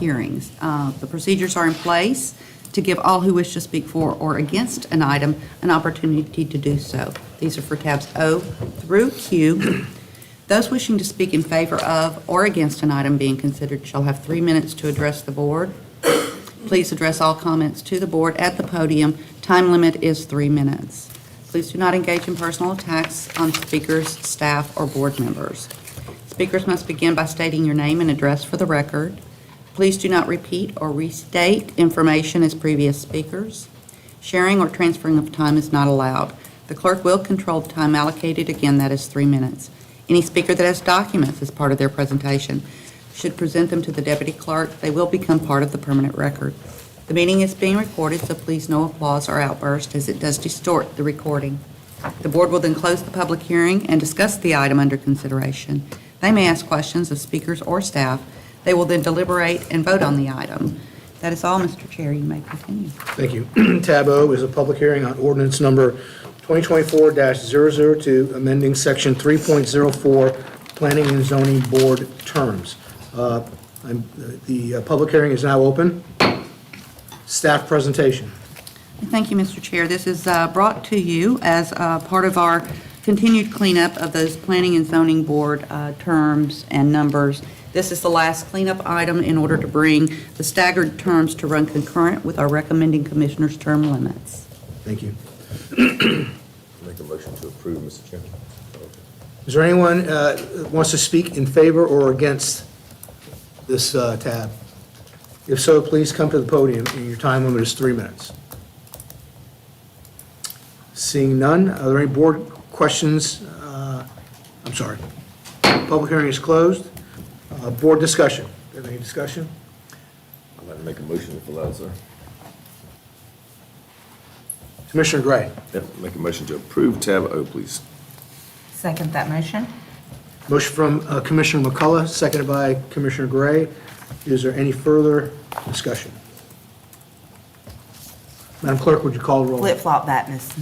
hearings. The procedures are in place to give all who wish to speak for or against an item an opportunity to do so. These are for tabs O through Q. Those wishing to speak in favor of or against an item being considered shall have 3 minutes to address the board. Please address all comments to the board at the podium. Time limit is 3 minutes. Please do not engage in personal attacks on speakers, staff, or board members. Speakers must begin by stating your name and address for the record. Please do not repeat or restate information as previous speakers. Sharing or transferring of time is not allowed. The clerk will control the time allocated. Again, that is 3 minutes. Any speaker that has documents as part of their presentation should present them to the deputy clerk. They will become part of the permanent record. The meeting is being recorded, so please no applause or outburst, as it does distort the recording. The board will then close the public hearing and discuss the item under consideration. They may ask questions of speakers or staff. They will then deliberate and vote on the item. That is all, Mr. Chair. You may continue. Thank you. Tab O is a public hearing on ordinance number 2024-002, amending section 3.04, Planning and Zoning Board terms. The public hearing is now open. Staff presentation. Thank you, Mr. Chair. This is brought to you as part of our continued cleanup of those Planning and Zoning Board terms and numbers. This is the last cleanup item in order to bring the staggered terms to run concurrent with our recommending commissioners' term limits. Thank you. Make a motion to approve, Mr. Chairman. Is there anyone who wants to speak in favor or against this tab? If so, please come to the podium, and your time limit is 3 minutes. Seeing none, are there any board questions? I'm sorry. Public hearing is closed. Board discussion. Do you have any discussion? I'd like to Make a motion for that, sir. Commissioner Gray. Yep, make a motion to approve tab O, please. Second that motion. Motion from Commissioner McCullough, seconded by Commissioner Gray. Is there any further discussion? Madam Clerk, would you call the roll? Flip-flop that, Ms.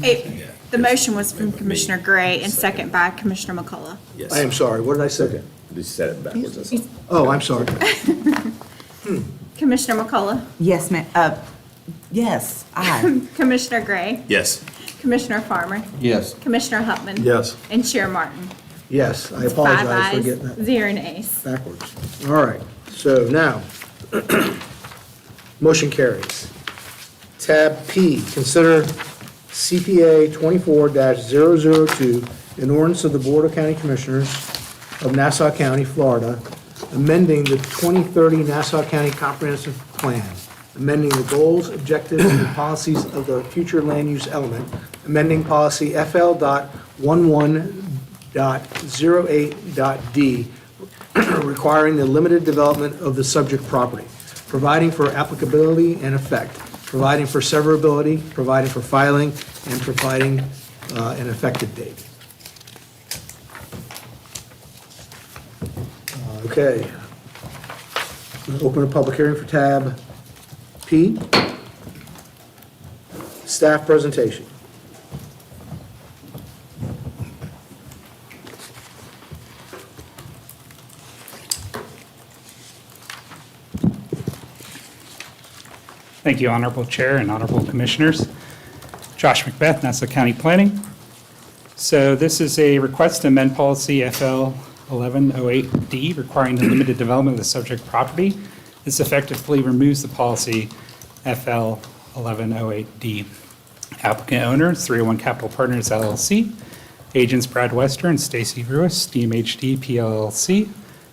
The motion was from Commissioner Gray and second by Commissioner McCullough. Yes. I am sorry, what did I say? You said it backwards, that's all. Oh, I'm sorry. Commissioner McCullough, Yes, ma'am. Yes, aye. Commissioner Gray, Yes. Commissioner Farmer, Yes. Commissioner Hupman. Yes. And Chair Martin. Yes, I 5 apologize for ayes, getting that 0 nays. backwards. All right, so now, motion carries. Tab P, consider CPA 24-002, an ordinance of the Board of County Commissioners of Nassau County, Florida, amending the 2030 Nassau County Comprehensive Plan, amending the goals, objectives, and policies of the future land use element, amending policy FL.11.08.d, requiring the limited development of the subject property, providing for applicability and effect, providing for severability, providing for filing, and providing an effective date. Okay. Open a public hearing for tab P. Staff presentation. Thank you, Honorable Chair and Honorable Commissioners. Josh Macbeth, Nassau County Planning. So this is a request to amend policy FL 1108D requiring the limited development of the subject property. This effectively removes the policy FL 1108D. Applicant owners, 301 Capital Partners LLC. Agents Brad Wester and Stacy Ruiz, DMHD PLLC,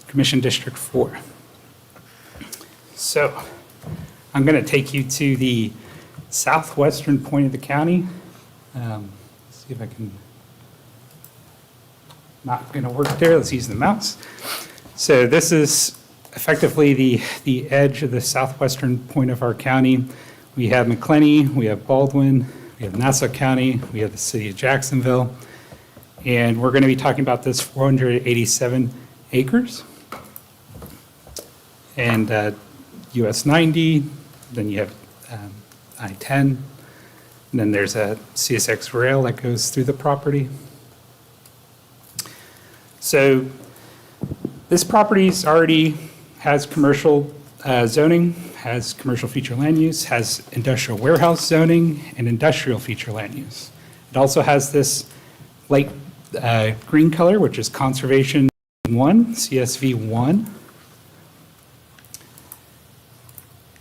Commission District 4. So I'm going to take you to the southwestern point of the county. See if I can, not going to work there, let's use the mouse. So this is effectively the edge of the southwestern point of our county. We have McClenny, we have Baldwin, we have Nassau County, we have the city of Jacksonville, and we're going to be talking about this 487 acres. And US 90, then you have I-10, and then there's a CSX rail that goes through the property. So this property already has commercial zoning, has commercial feature land use, has industrial warehouse zoning, and industrial feature land use. It also has this light green color, which is Conservation 1, CSV 1.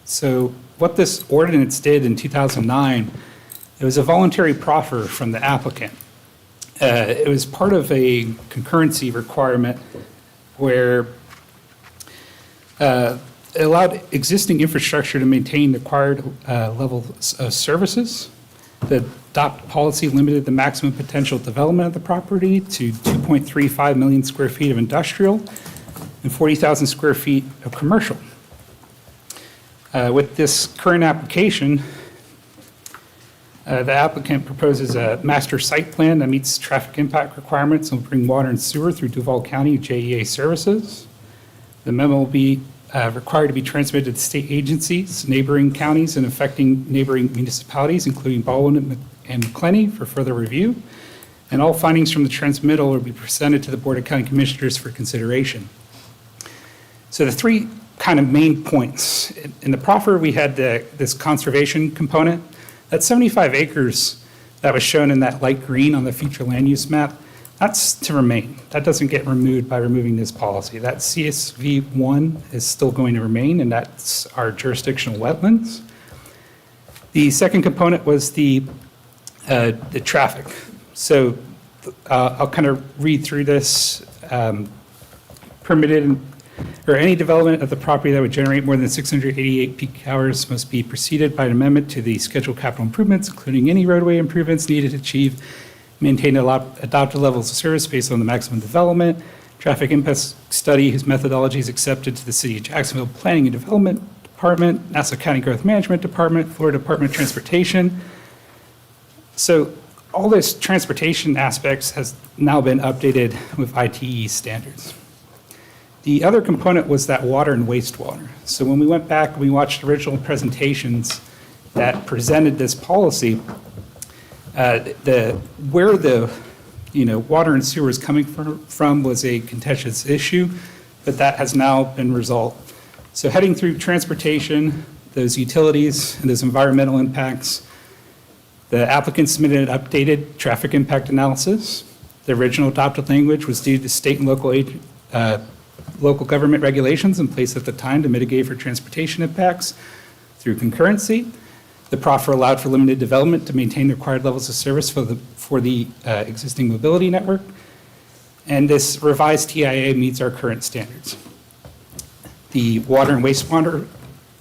So what this ordinance did in 2009, it was a voluntary proffer from the applicant. It was part of a concurrency requirement where it allowed existing infrastructure to maintain the required levels of services. The adopt policy limited the maximum potential development of the property to 2.35 million square feet of industrial and 40,000 square feet of commercial. With this current application, the applicant proposes a master site plan that meets traffic impact requirements and will bring water and sewer through Duval County JEA services. The memo will be required to be transmitted to state agencies, neighboring counties, and affecting neighboring municipalities, including Baldwin and McClenny, for further review. And all findings from the transmittal will be presented to the Board of County Commissioners for consideration. So the three kind of main points. In the proffer, we had this conservation component. That 75 acres that was shown in that light green on the future land use map, that's to remain. That doesn't get removed by removing this policy. That CSV 1 is still going to remain, and that's our jurisdictional wetlands. The second component was the traffic. So I'll kind of read through this. Permitted or any development of the property that would generate more than 688 peak hours must be preceded by an amendment to the scheduled capital improvements, including any roadway improvements needed to achieve, maintain adopted levels of service based on the maximum development, traffic impact study whose methodology is accepted to the City of Jacksonville Planning and Development Department, Nassau County Growth Management Department, Florida Department of Transportation. So all this transportation aspects has now been updated with ITE standards. The other component was that water and wastewater. So when we went back and we watched original presentations that presented this policy, where the water and sewer is coming from was a contentious issue, but that has now been resolved. So heading through transportation, those utilities, and those environmental impacts, the applicant submitted an updated traffic impact analysis. The original adopted language was due to state and local government regulations in place at the time to mitigate for transportation impacts through concurrency. The proffer allowed for limited development to maintain the required levels of service for the existing mobility network. And this revised TIA meets our current standards. The water and wastewater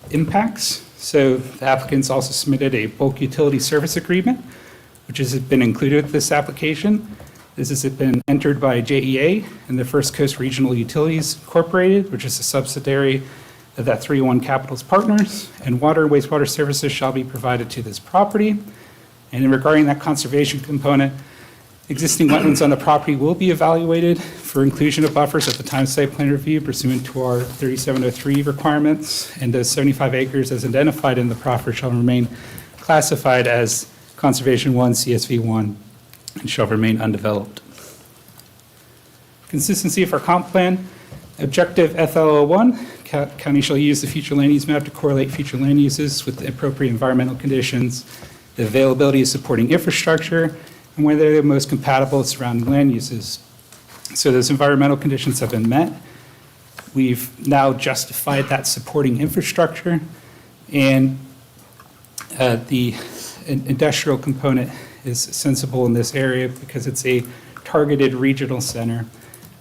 impacts. So the applicants also submitted a bulk utility service agreement, which has been included with this application. This has been entered by JEA and the First Coast Regional Utilities Incorporated, which is a subsidiary of that 301 Capitals Partners, and water and wastewater services shall be provided to this property. And in regarding that conservation component, existing wetlands on the property will be evaluated for inclusion of buffers at the time of site plan review pursuant to our 3703 requirements, and those 75 acres as identified in the proffer shall remain classified as Conservation 1, CSV 1, and shall remain undeveloped. Consistency of our comp plan. Objective FL01, county shall use the future land use map to correlate future land uses with the appropriate environmental conditions, the availability of supporting infrastructure, and whether they're most compatible with surrounding land uses. So those environmental conditions have been met. We've now justified that supporting infrastructure, and the industrial component is sensible in this area because it's a targeted regional center,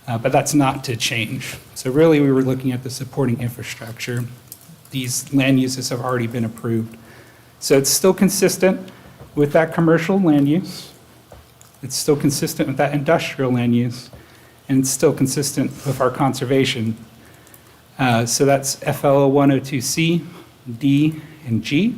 but that's not to change. So really, we were looking at the supporting infrastructure. These land uses have already been approved. So it's still consistent with that commercial land use. It's still consistent with that industrial land use, and it's still consistent with our conservation. So that's FL 102C, D, and G.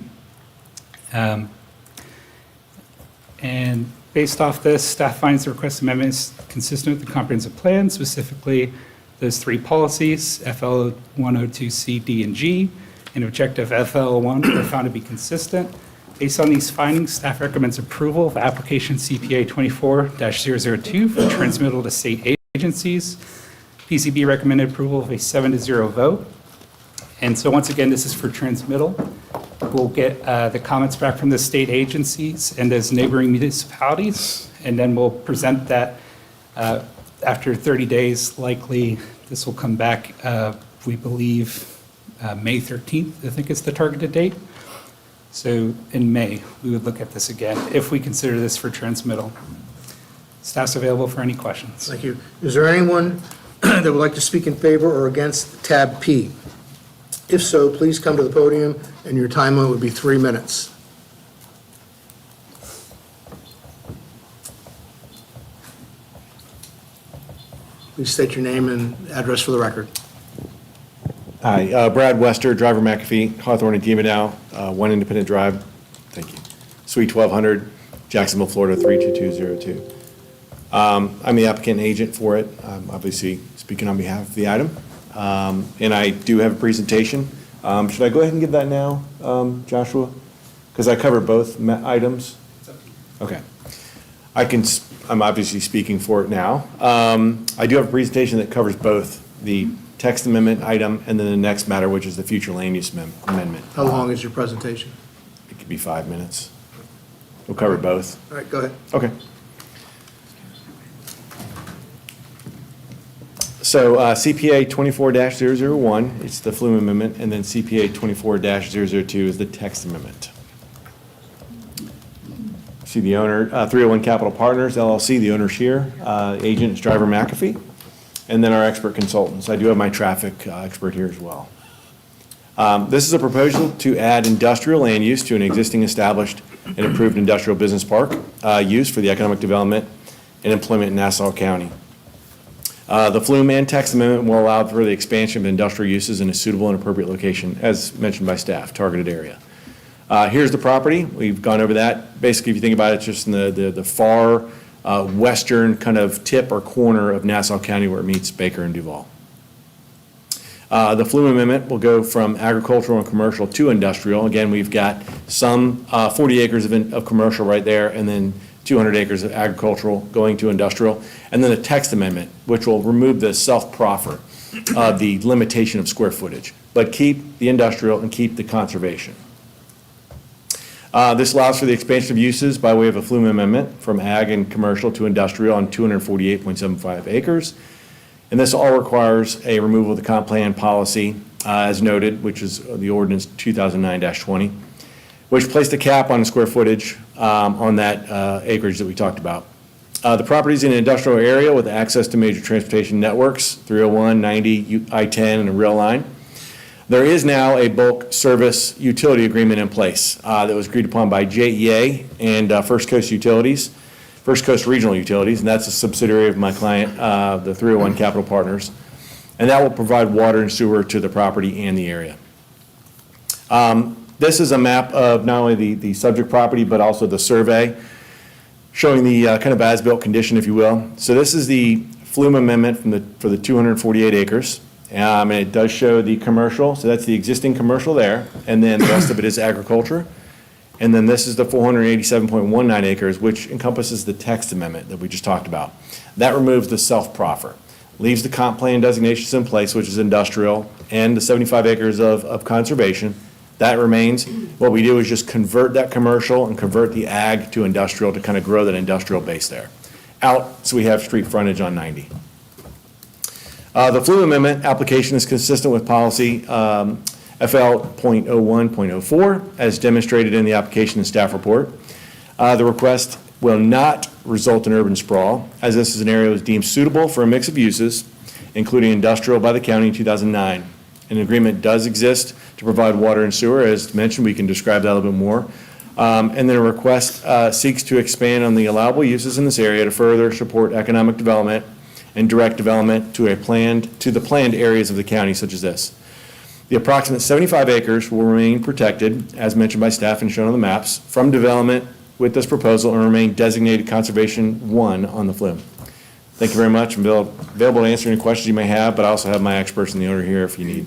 And based off this, staff finds the request amendment is consistent with the comprehensive plan, specifically those three policies, FL 102C, D, and G, and objective FL 1 are found to be consistent. Based on these findings, staff recommends approval of application CPA 24-002 for transmittal to state agencies. PCB recommended approval of a 7-0 vote. And so once again, this is for transmittal. We'll get the comments back from the state agencies and those neighboring municipalities, and then we'll present that after 30 days. Likely, this will come back, we believe, May 13th, I think is the targeted date. So in May, we would look at this again if we consider this for transmittal. Staff's available for any questions. Thank you. Is there anyone that would like to speak in favor or against tab P? If so, please come to the podium, and your time limit would be 3 minutes. Please state your name and address for the record. Hi, Brad Wester, driver McAfee, Hawthorne and Demonow, 1 Independent Drive. Thank you. Suite 1200, Jacksonville, Florida, 32202. I'm the applicant and agent for it. I'm obviously speaking on behalf of the item. And I do have a presentation. Should I go ahead and give that now, Joshua? Because I cover both items. Okay. I'm obviously speaking for it now. I do have a presentation that covers both the text amendment item and then the next matter, which is the future land use amendment. How long is your presentation? It could be 5 minutes. We'll cover both. All right, go ahead. Okay. So CPA 24-001, it's the Flume Amendment, and then CPA 24-002 is the text amendment. See the owner, 301 Capital Partners, LLC, the owner's here. Agent is Driver McAfee. And then our expert consultants. I do have my traffic expert here as well. This is a proposal to add industrial land use to an existing established and approved industrial business park use for the economic development and employment in Nassau County. The flume and text amendment will allow for the expansion of industrial uses in a suitable and appropriate location, as mentioned by staff, targeted area. Here's the property. We've gone over that. Basically, if you think about it, it's just in the far western kind of tip or corner of Nassau County where it meets Baker and Duval. The flume amendment will go from agricultural and commercial to industrial. Again, we've got some 40 acres of commercial right there, and then 200 acres of agricultural going to industrial. And then a text amendment, which will remove the self-proffer of the limitation of square footage, but keep the industrial and keep the conservation. This allows for the expansion of uses by way of a flume amendment from ag and commercial to industrial on 248.75 acres. And this all requires a removal of the comp plan policy, as noted, which is the ordinance 2009-20, which placed a cap on the square footage on that acreage that we talked about. The property is in an industrial area with access to major transportation networks, 301, 90, I-10, and a rail line. There is now a bulk service utility agreement in place that was agreed upon by JEA and First Coast Regional Utilities, and that's a subsidiary of my client, the 301 Capital Partners. And that will provide water and sewer to the property and the area. This is a map of not only the subject property, but also the survey, showing the kind of as-built condition, if you will. So this is the flume amendment for the 248 acres. And it does show the commercial, so that's the existing commercial there, and then the rest of it is agriculture. And then this is the 487.19 acres, which encompasses the text amendment that we just talked about. That removes the self-proffer, leaves the comp plan designations in place, which is industrial, and the 75 acres of conservation. That remains. What we do is just convert that commercial and convert the ag to industrial to kind of grow that industrial base there out, so we have street frontage on 90. The flume amendment application is consistent with policy FL.01.04 as demonstrated in the application and staff report. The request will not result in urban sprawl, as this is an area that was deemed suitable for a mix of uses, including industrial by the county in 2009. An agreement does exist to provide water and sewer. As mentioned, we can describe that a little bit more. And then a request seeks to expand on the allowable uses in this area to further support economic development and direct development to the planned areas of the county such as this. The approximate 75 acres will remain protected, as mentioned by staff and shown on the maps, from development with this proposal and remain designated Conservation 1 on the flume. Thank you very much. I'm available to answer any questions you may have, but I also have my experts in the order here if you need.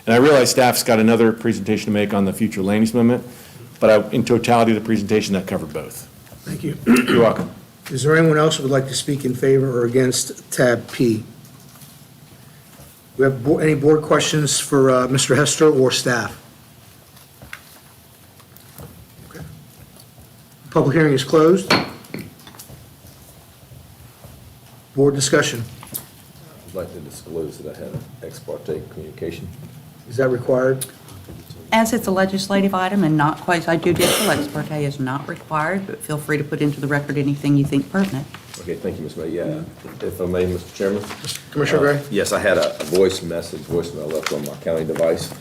And I realize staff's got another presentation to make on the future land use amendment, but in totality of the presentation, that covered both. Thank you. You're welcome. Is there anyone else who would like to speak in favor or against tab P? We have any board questions for Mr. Hester or staff? Okay. Public hearing is closed. Board discussion. I'd like to disclose that I had an ex parte communication. Is that required? As it's a legislative item and not quasi-judicial, ex parte is not required, but feel free to put into the record anything you think pertinent. Okay, thank you, Ms. May. Yeah, if I may, Mr. Chairman. Commissioner Gray? Yes, I had a voicemail left on my county device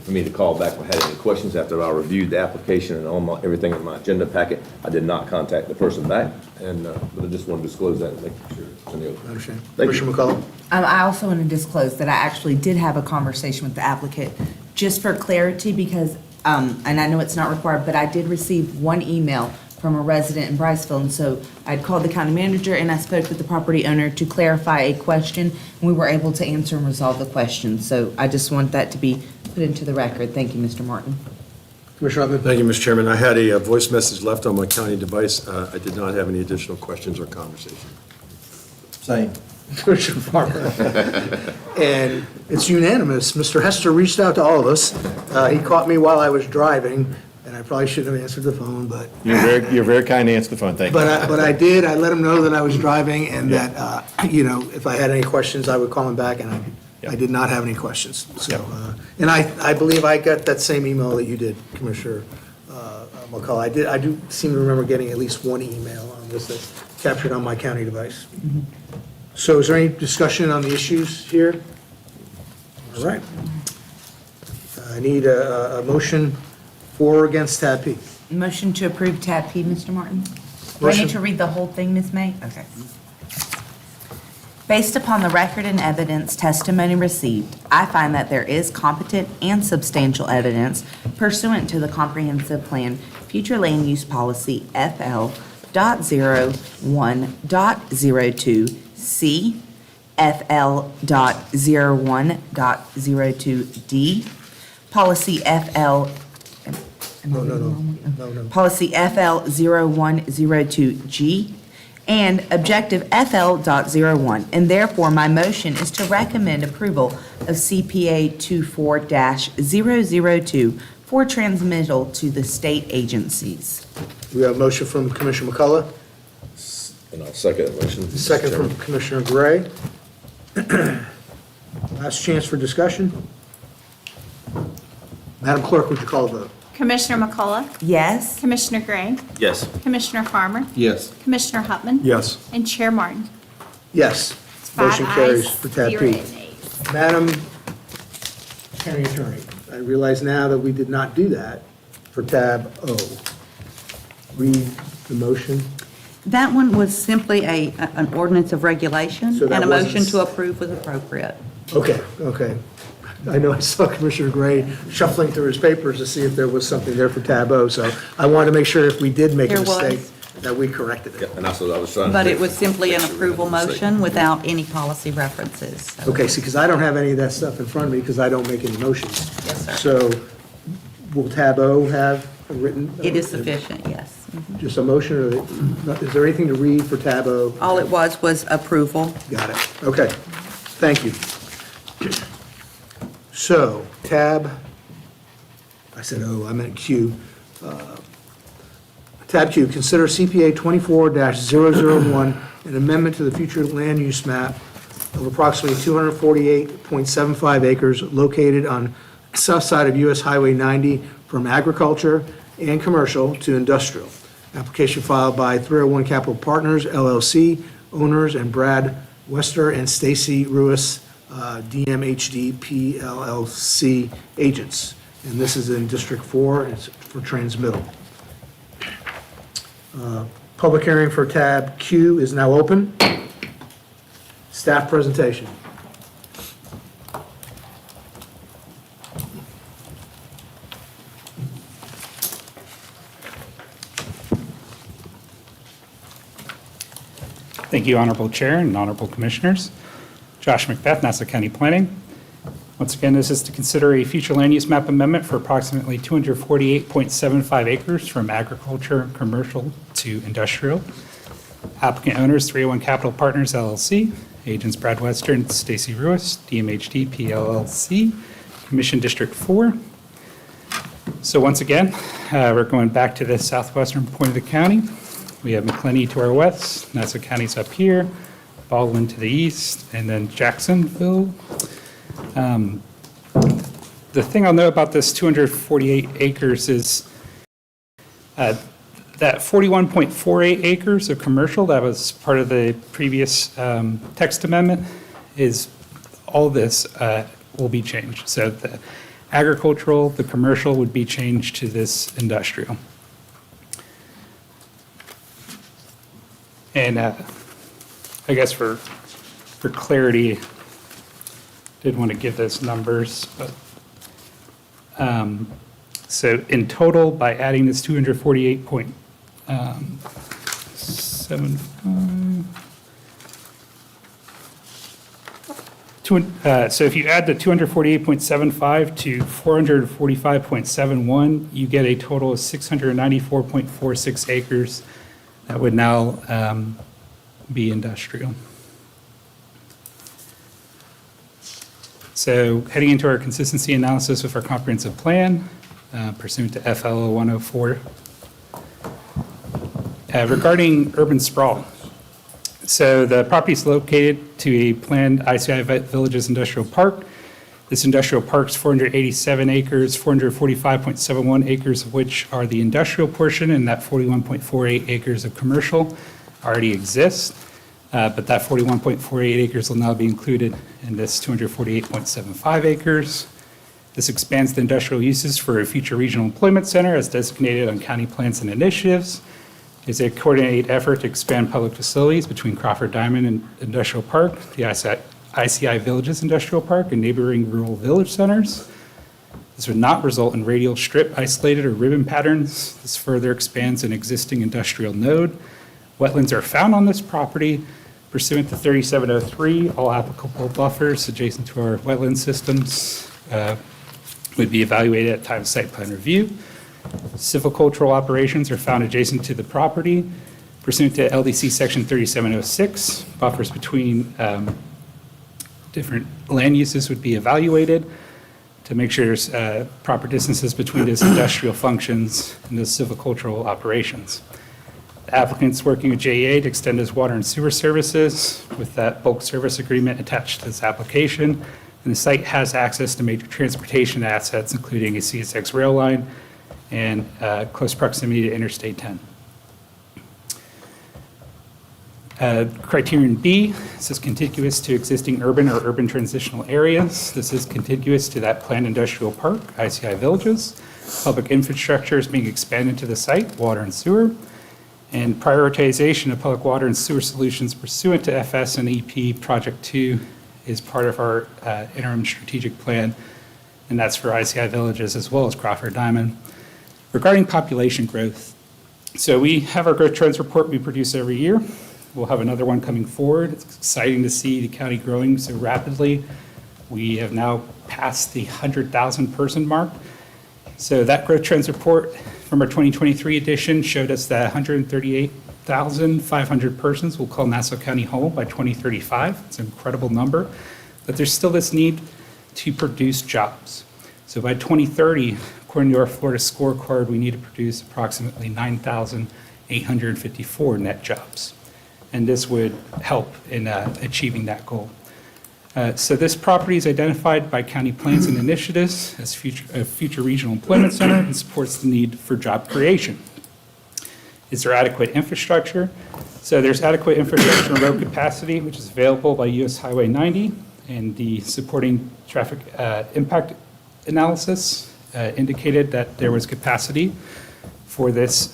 for me to call back if I had any questions after I reviewed the application and everything in my agenda packet. I did not contact the person back, but I just want to disclose that and make sure it's in the open. I understand. Thank you. Commissioner McCullough? I also want to disclose that I actually did have a conversation with the applicant, just for clarity, because, and I know it's not required, but I did receive one email from a resident in Briceville, and so I'd called the county manager and I spoke with the property owner to clarify a question, and we were able to answer and resolve the question. So I just want that to be put into the record. Thank you, Mr. Martin. Commissioner Upman? Thank you, Mr. Chairman. I had a voice message left on my county device. I did not have any additional questions or conversation. Same. Commissioner Farmer. And it's unanimous. Mr. Hester reached out to all of us. He caught me while I was driving, and I probably shouldn't have answered the phone, but. You're very kind to answer the phone. Thank you. But I did. I let him know that I was driving and that, if I had any questions, I would call him back, and I did not have any questions. So, and I believe I got that same email that you did, Commissioner McCullough. I do seem to remember getting at least one email on this that's captured on my county device. So is there any discussion on the issues here? All right. I need a motion for or against tab P. Motion to approve tab P, Mr. Martin? Do I Motion. need to read the whole thing, Ms. May? Okay. Based upon the record and evidence testimony received, I find that there is competent and substantial evidence pursuant to the Comprehensive Plan Future Land Use Policy FL.01.02C, FL.01.02D, Policy FL, Policy FL.01.02G, and Objective FL.01, and therefore my motion is to recommend approval of CPA 24-002 for transmittal to the state agencies. We have a motion from Commissioner McCullough, And I'll second the motion. Mr. second from Chairman. Commissioner Gray. Last chance for discussion. Madam Clerk, would you call the vote? Commissioner McCullough? Yes? Commissioner Gray? Yes. Commissioner Farmer? Yes. Commissioner Hupman? Yes. And Chair Martin? Yes. Five Motion carries ayes, for tab 0 P. nays. Madam County Attorney, I realize now that we did not do that for tab O. Read the motion. That one was simply an ordinance of regulation, So that and a motion wasn't- to approve was appropriate. Okay, okay. I know I saw Commissioner Gray shuffling through his papers to see if there was something there for tab O, so I wanted to make sure if we did make a There was. mistake, that we corrected it. Yeah, and that's what I was trying to. But do. it was simply an Make sure we approval had no mistake. motion without any policy references. So- Okay, see, because I don't have any of that stuff in front of me because I don't make any motions. Yes, sir. So will tab O have a written? It is sufficient, yes. Just a motion, or is there anything to read for tab O? All it was approval. Got it. Okay. Thank you. So, tab, I said O, I meant Q. Tab Q, consider CPA 24-001, an amendment to the future land use map of approximately 248.75 acres located on south side of US Highway 90 from agriculture and commercial to industrial. Application filed by 301 Capital Partners LLC, owners, and Brad Wester and Stacy Ruiz, DMHD PLLC agents. And this is in District 4, it's for transmittal. Public hearing for tab Q is now open. Staff presentation. Thank you, Honorable Chair and Honorable Commissioners. Josh Macbeth, Nassau County Planning. Once again, this is to consider a future land use map amendment for approximately 248.75 acres from agriculture, commercial to industrial. Applicant owners, 301 Capital Partners LLC, agents Brad Wester and Stacy Ruiz, DMHD PLLC, Commission District 4. So once again, we're going back to the southwestern point of the county. We have McClenny to our west, Nassau County's up here, Baldwin to the east, and then Jacksonville. The thing I'll know about this 248 acres is that 41.48 acres of commercial, that was part of the previous text amendment, is all this will be changed. So the agricultural, the commercial would be changed to this industrial. And I guess for clarity, did want to give those numbers, but so in total, by adding this 248.75, so if you add the 248.75 to 445.71, you get a total of 694.46 acres that would now be industrial. So heading into our consistency analysis with our comprehensive plan pursuant to FL 104. Regarding urban sprawl, so the property is located to a planned ICI Villages Industrial Park. This industrial park's 487 acres, 445.71 acres of which are the industrial portion, and that 41.48 acres of commercial already exist. But that 41.48 acres will now be included in this 248.75 acres. This expands the industrial uses for a future regional employment center as designated on county plans and initiatives. is a coordinated effort to expand public facilities between Crawford Diamond and Industrial Park, the ICI Villages Industrial Park, and neighboring rural village centers. This would not result in radial strip, isolated, or ribbon patterns. This further expands an existing industrial node. Wetlands are found on this property pursuant to 3703. All applicable buffers adjacent to our wetland systems would be evaluated at time of site plan review. Silvicultural operations are found adjacent to the property pursuant to LDC Section 3706. Buffers between different land uses would be evaluated to make sure there's proper distances between those industrial functions and those silvicultural operations. The applicant's working with JEA to extend his water and sewer services with that bulk service agreement attached to this application. And the site has access to major transportation assets, including a CSX rail line and close proximity to Interstate 10. Criterion B, this is contiguous to existing urban or urban transitional areas. This is contiguous to that planned industrial park, ICI Villages. Public infrastructure is being expanded to the site, water and sewer. And prioritization of public water and sewer solutions pursuant to FS and EP Project 2 is part of our interim strategic plan, and that's for ICI Villages as well as Crawford Diamond. Regarding population growth, so we have our growth trends report we produce every year. We'll have another one coming forward. It's exciting to see the county growing so rapidly. We have now passed the 100,000 person mark. So that growth trends report from our 2023 edition showed us that 138,500 persons will call Nassau County home by 2035. It's an incredible number, but there's still this need to produce jobs. So by 2030, according to our Florida scorecard, we need to produce approximately 9,854 net jobs. And this would help in achieving that goal. So this property is identified by county plans and initiatives as a future regional employment center and supports the need for job creation. Is there adequate infrastructure? So there's adequate infrastructure and road capacity, which is available by US Highway 90, and the supporting traffic impact analysis indicated that there was capacity for this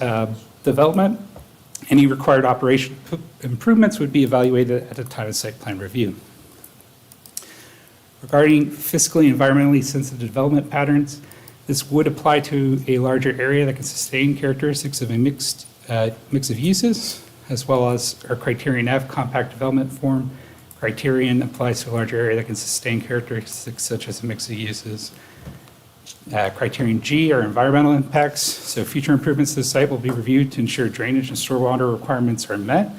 development. Any required operation improvements would be evaluated at the time of site plan review. Regarding fiscally and environmentally sensitive development patterns, this would apply to a larger area that can sustain characteristics of a mix of uses, as well as our criterion F, compact development form. Criterion applies to a larger area that can sustain characteristics such as a mix of uses. Criterion G are environmental impacts. So future improvements to the site will be reviewed to ensure drainage and stormwater requirements are met.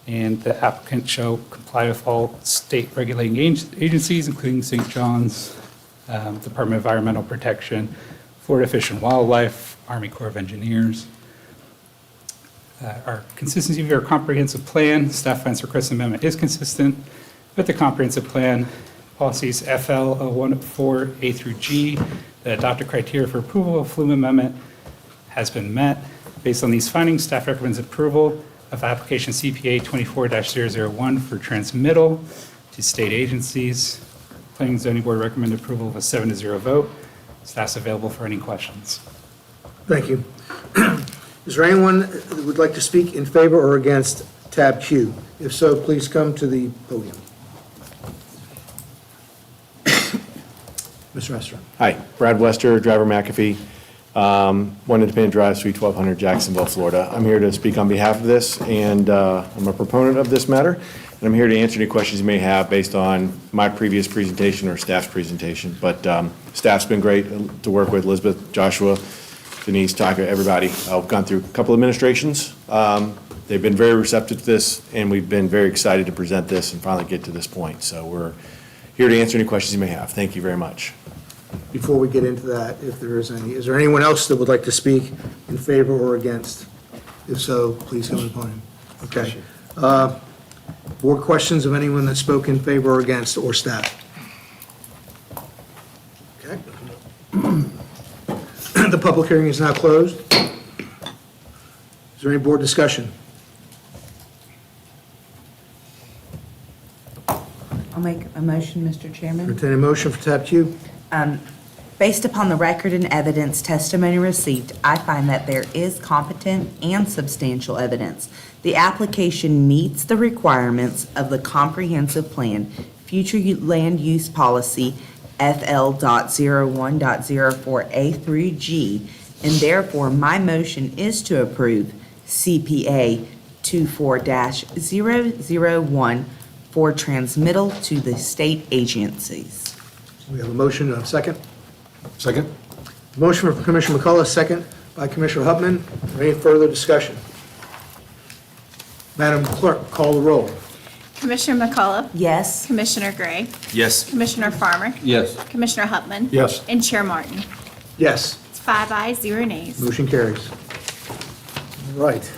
And the applicant shall comply with all state regulating agencies, including St. John's, Department of Environmental Protection, Florida Fish and Wildlife, Army Corps of Engineers. Our consistency of our comprehensive plan, staff finance request amendment is consistent with the comprehensive plan. Policies FL 104 A through G, the adopted criteria for approval of flume amendment has been met. Based on these findings, staff recommends approval of application CPA 24-001 for transmittal to state agencies. Planning and Zoning Board recommended approval of a 7-0 vote. Staff's available for any questions. Thank you. Is there anyone that would like to speak in favor or against tab Q? If so, please come to the podium. Mr. Esther. Hi, Brad Wester, driver McAfee, 1 Independent Drive, Suite 1200, Jacksonville, Florida. I'm here to speak on behalf of this, and I'm a proponent of this matter, and I'm here to answer any questions you may have based on my previous presentation or staff's presentation. But staff's been great to work with, Elizabeth, Joshua, Denise, Taka, everybody. I've gone through a couple administrations. They've been very receptive to this, and we've been very excited to present this and finally get to this point. So we're here to answer any questions you may have. Thank you very much. Before we get into that, if there is any, is there anyone else that would like to speak in favor or against? If so, please come to the podium. Okay. Board questions of anyone that spoke in favor or against, or staff? Okay. The public hearing is now closed. Is there any board discussion? I'll make a motion, Mr. Chairman. Entertain a motion for tab Q? Based upon the record and evidence testimony received, I find that there is competent and substantial evidence. The application meets the requirements of the Comprehensive Plan, Future Land Use Policy, FL.01.04A through G, and therefore my motion is to approve CPA 24-001 for transmittal to the state agencies. We have a motion and a second. Second? Motion from Commissioner McCullough, second by Commissioner Hupman. Any further discussion? Madam Clerk, call the roll. Commissioner McCullough? Yes. Commissioner Gray? Yes. Commissioner Farmer? Yes. Commissioner Hupman? Yes. And Chair Martin? Yes. It's 5 ayes, 0 nays. Motion carries. All right.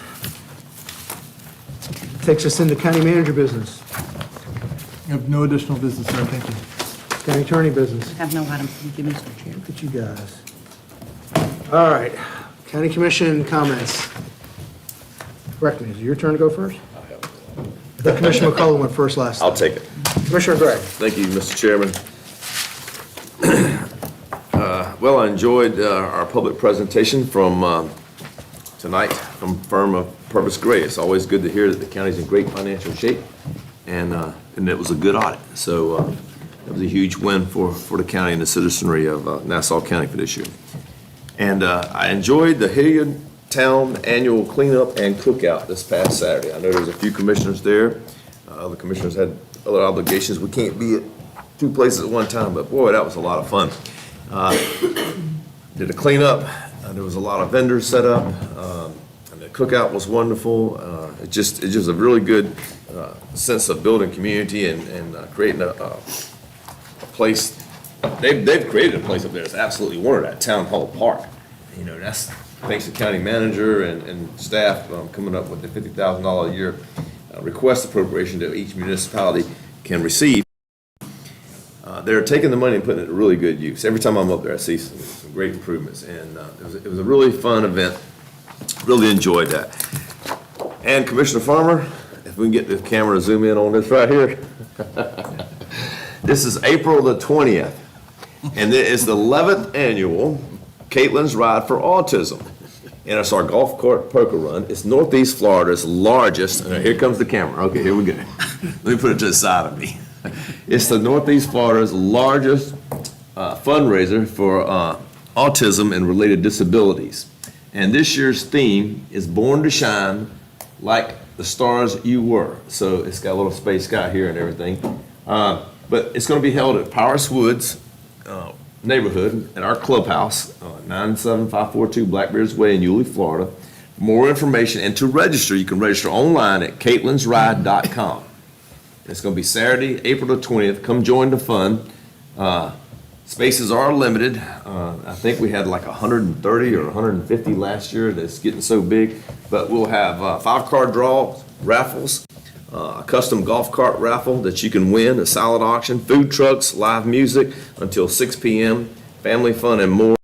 Takes us into county manager business, I have no additional business, sir. Thank you. county attorney business. Have no items. Thank you, Mr. Chair. Look at you guys. All right, county commission comments. Correct me, is it your turn to go first? I thought Commissioner McCullough went first last time. I'll take it. Commissioner Gray. Thank you, Mr. Chairman. Well, I enjoyed our public presentation from tonight from firm of Purvis Gray. It's always good to hear that the county's in great financial shape, and it was a good audit. So it was a huge win for the county and the citizenry of Nassau County for this year. And I enjoyed the Hilliard Town Annual Cleanup and Cookout this past Saturday. I know there's a few commissioners there. Other commissioners had other obligations. We can't be at two places at one time, but boy, that was a lot of fun. Did a cleanup. There was a lot of vendors set up. And the cookout was wonderful. It just a really good sense of building community and creating a place. They've created a place up there that's absolutely wonderful, that Town Hall Park. You know, that's thanks to county manager and staff coming up with the $50,000 a year request appropriation that each municipality can receive. They're taking the money and putting it to really good use. Every time I'm up there, I see some great improvements, and it was a really fun event. Really enjoyed that. And Commissioner Farmer, if we can get the camera to zoom in on this right here. This is April the 20th, and it is the 11th annual Caitlin's Ride for Autism. And it's our golf cart poker run. It's Northeast Florida's largest, and here comes the camera. Okay, here we go. Let me put it to the side of me. It's the Northeast Florida's largest fundraiser for autism and related disabilities. And this year's theme is Born to Shine Like the Stars You Were. So it's got a little space sky here and everything. But it's going to be held at Powers Woods neighborhood at our clubhouse, 97542 Blackbeard's Way in Yulee, Florida. For more information and to register, you can register online at caitlinsride.com. It's going to be Saturday, April the 20th. Come join the fun. Spaces are limited. I think we had like 130 or 150 last year. That's getting so big. But we'll have 5-card draw raffles, a custom golf cart raffle that you can win, a silent auction, food trucks, live music until 6 p.m., family fun, and more.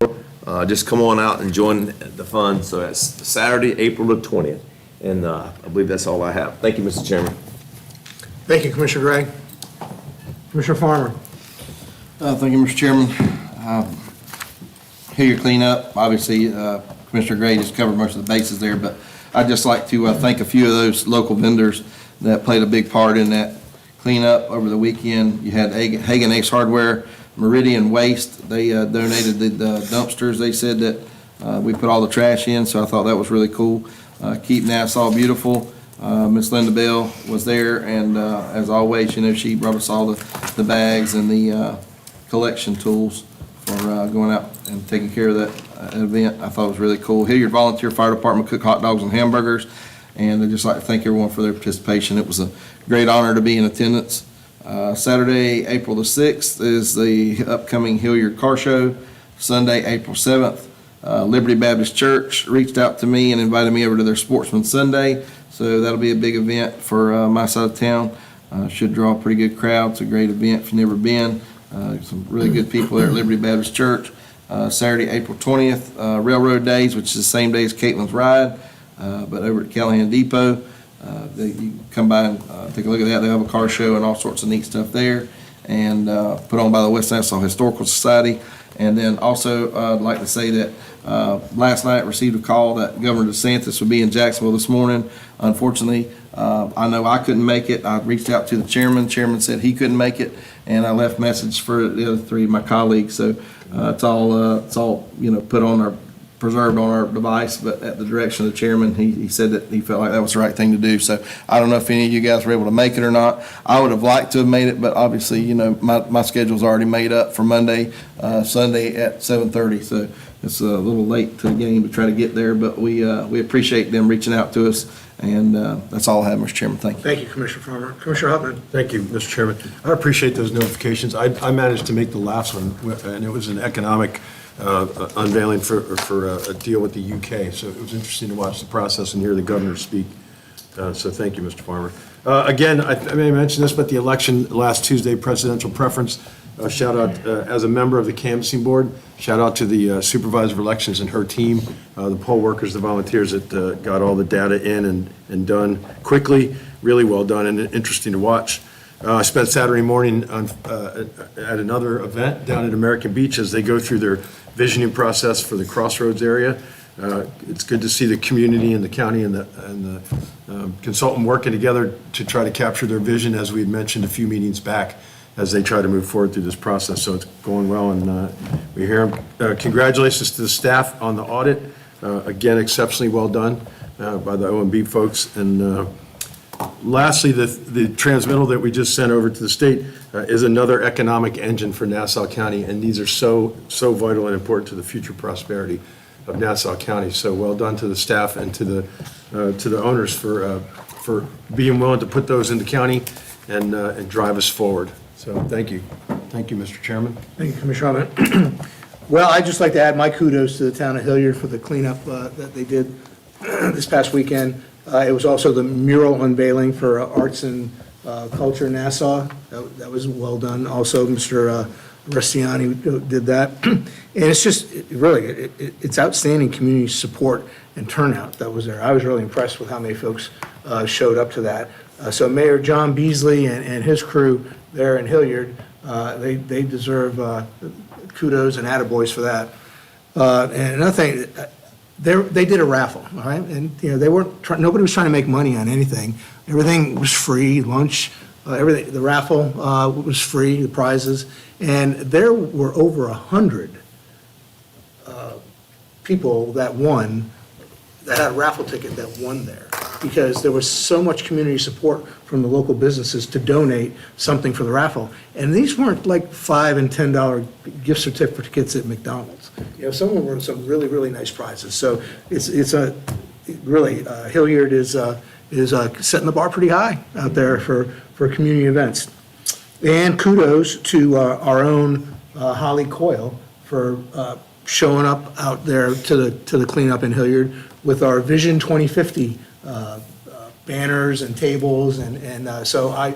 Just come on out and join the fun. So that's Saturday, April the 20th. And I believe that's all I have. Thank you, Mr. Chairman. Thank you, Commissioner Gray. Commissioner Farmer. Thank you, Mr. Chairman. Here your cleanup. Obviously, Commissioner Gray just covered most of the bases there, but I'd just like to thank a few of those local vendors that played a big part in that cleanup over the weekend. You had Hagen Ace Hardware, Meridian Waste. They donated the dumpsters. They said that we put all the trash in, so I thought that was really cool. Keep Nassau Beautiful. Miss Linda Bell was there, and as always, you know, she brought us all the bags and the collection tools for going out and taking care of that event. I thought it was really cool. Hilliard Volunteer Fire Department cooked hot dogs and hamburgers, and I'd just like to thank everyone for their participation. It was a great honor to be in attendance. Saturday, April the 6th is the upcoming Hilliard Car Show. Sunday, April 7th, Liberty Baptist Church reached out to me and invited me over to their Sportsman Sunday. So that'll be a big event for my side of town. Should draw a pretty good crowd. It's a great event if you've never been. Some really good people there at Liberty Baptist Church. Saturday, April 20th, Railroad Days, which is the same day as Caitlin's Ride, but over at Callahan Depot. You can come by and take a look at that. They have a car show and all sorts of neat stuff there, and put on by the West Nassau Historical Society. And then also, I'd like to say that last night received a call that Governor DeSantis would be in Jacksonville this morning. Unfortunately, I know I couldn't make it. I reached out to the chairman. Chairman said he couldn't make it, and I left message for the other three of my colleagues. So it's all put on our preserved on our device, but at the direction of the chairman, he said that he felt like that was the right thing to do. So I don't know if any of you guys were able to make it or not. I would have liked to have made it, but obviously, my schedule's already made up for Monday, Sunday at 7:30. So it's a little late to the game to try to get there, but we appreciate them reaching out to us. And that's all I have, Mr. Chairman. Thank you. Thank you, Commissioner Farmer. Commissioner Hutman. Thank you, Mr. Chairman. I appreciate those notifications. I managed to make the last one, and it was an economic unveiling for a deal with the UK. So it was interesting to watch the process and hear the governor speak. So thank you, Mr. Farmer. Again, I may mention this, but the election last Tuesday, presidential preference, shout out as a member of the canvassing board, shout out to the supervisor of elections and her team, the poll workers, the volunteers that got all the data in and done quickly, really well done and interesting to watch. I spent Saturday morning at another event down at American Beach as they go through their visioning process for the Crossroads area. It's good to see the community and the county and the consultant working together to try to capture their vision, as we had mentioned a few meetings back, as they try to move forward through this process. So it's going well, and we hear them. Congratulations to the staff on the audit. Again, exceptionally well done by the OMB folks. And lastly, the transmittal that we just sent over to the state is another economic engine for Nassau County, and these are so vital and important to the future prosperity of Nassau County. So well done to the staff and to the owners for being willing to put those in the county and drive us forward. So thank you. Thank you, Mr. Chairman. Thank you, Commissioner Hutman. Well, I'd just like to add my kudos to the town of Hilliard for the cleanup that they did this past weekend. It was also the mural unveiling for Arts and Culture in Nassau. That was well done. Also, Mr. Restiani did that. And it's just, it's outstanding community support and turnout that was there. I was really impressed with how many folks showed up to that. So Mayor John Beasley and his crew there in Hilliard, they deserve kudos and attaboys for that. And another thing, they did a raffle, all right? And, they weren't, nobody was trying to make money on anything. Everything was free, lunch, everything. The raffle was free, the prizes. And there were over 100 people that won, that had a raffle ticket that won there, because there was so much community support from the local businesses to donate something for the raffle. And these weren't like $5 and $10 gift certificates at McDonald's. Some of them were some really, really nice prizes. So it's a, really, Hilliard is setting the bar pretty high out there for community events. And kudos to our own Holly Coyle for showing up out there to the cleanup in Hilliard with our Vision 2050 banners and tables, and so I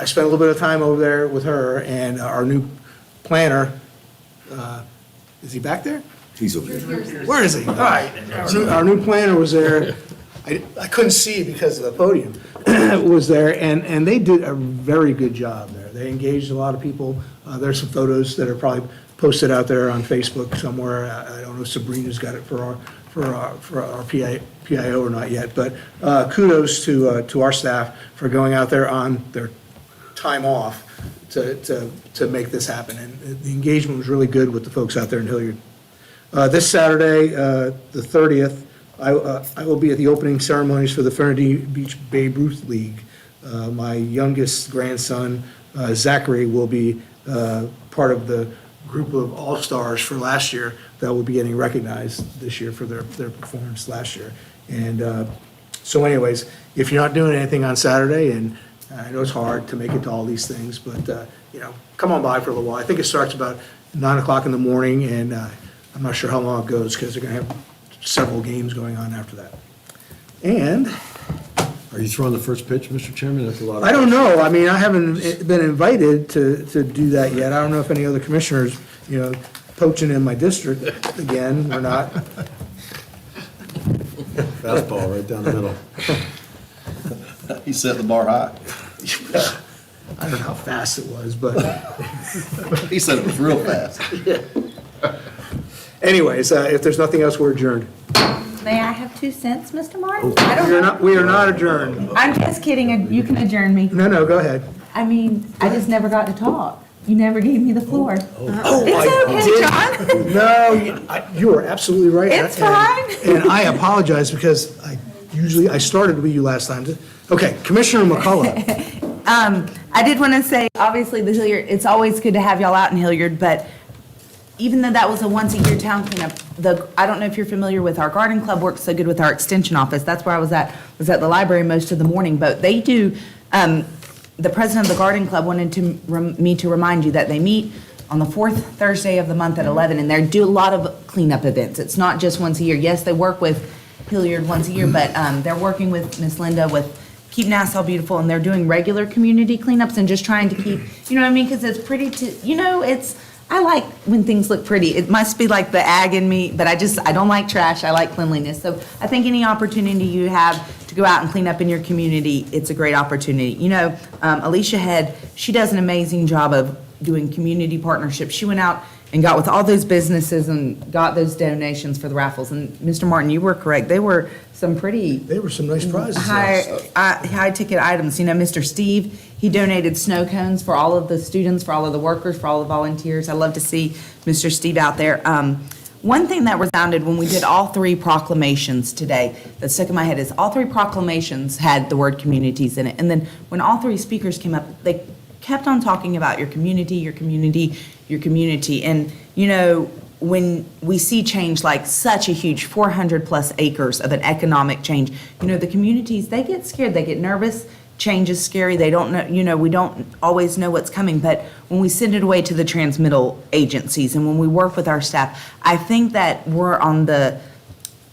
spent a little bit of time over there with her and our new planner. Is he back there? He's over there. Where is he? All right. So our new planner was there. I couldn't see because of the podium. Was there, and they did a very good job there. They engaged a lot of people. There's some photos that are probably posted out there on Facebook somewhere. I don't know if Sabrina's got it for our PIO or not yet, but kudos to our staff for going out there on their time off to make this happen. And the engagement was really good with the folks out there in Hilliard. This Saturday, the 30th, I will be at the opening ceremonies for the Fernandina Beach Babe Ruth League. My youngest grandson, Zachary, will be part of the group of all-stars for last year that will be getting recognized this year for their performance last year. And so anyways, if you're not doing anything on Saturday, and I know it's hard to make it to all these things, but come on by for a little while. I think it starts about 9 o'clock in the morning, and I'm not sure how long it goes because they're going to have several games going on after that. And Are you throwing the first pitch, Mr. Chairman? That's a lot of. I don't know. I mean, I haven't been invited to do that yet. I don't know if any other commissioners, poaching in my district again or not. Fastball right down the middle. He set the bar high. I don't know how fast it was, but. He said it was real fast. Yeah. Anyways, if there's nothing else, we're adjourned. May I have 2 cents, Mr. Martin? I don't know. We are not adjourned. I'm just kidding. You can adjourn me. No, go ahead. I mean, I just never got to talk. You never gave me the floor. I It's okay, John. No, you are absolutely right. It's And- fine. And I apologize because I started with you last time. Okay, Commissioner McCullough. I did want to say, obviously, the Hilliard, it's always good to have y'all out in Hilliard, but even though that was a once-a-year town cleanup, I don't know if you're familiar with our garden club works so good with our extension office. That's where I was at the library most of the morning, but they do, the president of the garden club wanted me to remind you that they meet on the fourth Thursday of the month at 11, and they do a lot of cleanup events. It's not just once a year. Yes, they work with Hilliard once a year, but they're working with Miss Linda with Keep Nassau Beautiful, and they're doing regular community cleanups and just trying to keep, you know what I mean? Because it's pretty I like when things look pretty. It must be like the ag in me, but I don't like trash. I like cleanliness. So I think any opportunity you have to go out and clean up in your community, it's a great opportunity. You know, Alicia Head, she does an amazing job of doing community partnerships. She went out and got with all those businesses and got those donations for the raffles. And Mr. Martin, you were correct. They were some nice prizes. High ticket items. You know, Mr. Steve, he donated snow cones for all of the students, for all of the workers, for all the volunteers. I love to see Mr. Steve out there. One thing that resounded when we did all 3 proclamations today that stuck in my head is all 3 proclamations had the word communities in it. And then when all 3 speakers came up, they kept on talking about your community, your community, your community. And, you know, when we see change like such a huge 400 plus acres of an economic change, you know, the communities, they get scared, they get nervous. Change is scary. They don't know, you know, we don't always know what's coming. But when we send it away to the transmittal agencies and when we work with our staff, I think that we're on the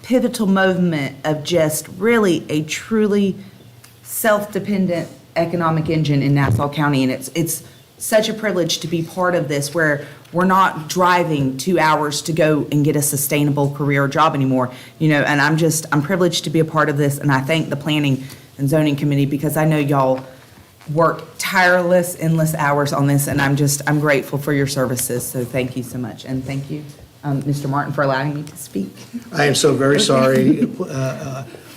pivotal movement of just really a truly self-dependent economic engine in Nassau County. And it's such a privilege to be part of this where we're not driving 2 hours to go and get a sustainable career job anymore, you know, and I'm privileged to be a part of this. And I thank the Planning and Zoning Committee because I know y'all work tireless, endless hours on this, and I'm grateful for your services. So thank you so much. And thank you, Mr. Martin, for allowing me to speak. I am so very sorry.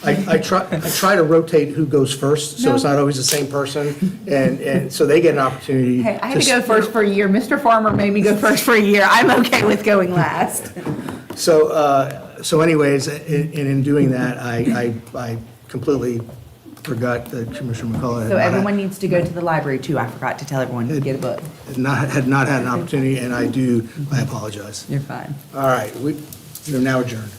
I try to rotate who goes first, so it's not always the same person, and so they get an opportunity. Hey, I had to go first for a year. Mr. Farmer made me go first for a year. I'm okay with going last. So anyways, in doing that, I completely forgot that Commissioner McCullough. So everyone needs to go to the library too. I forgot to tell everyone to get a book. Had not had an opportunity, and I apologize. You're fine. All right, we're now adjourned.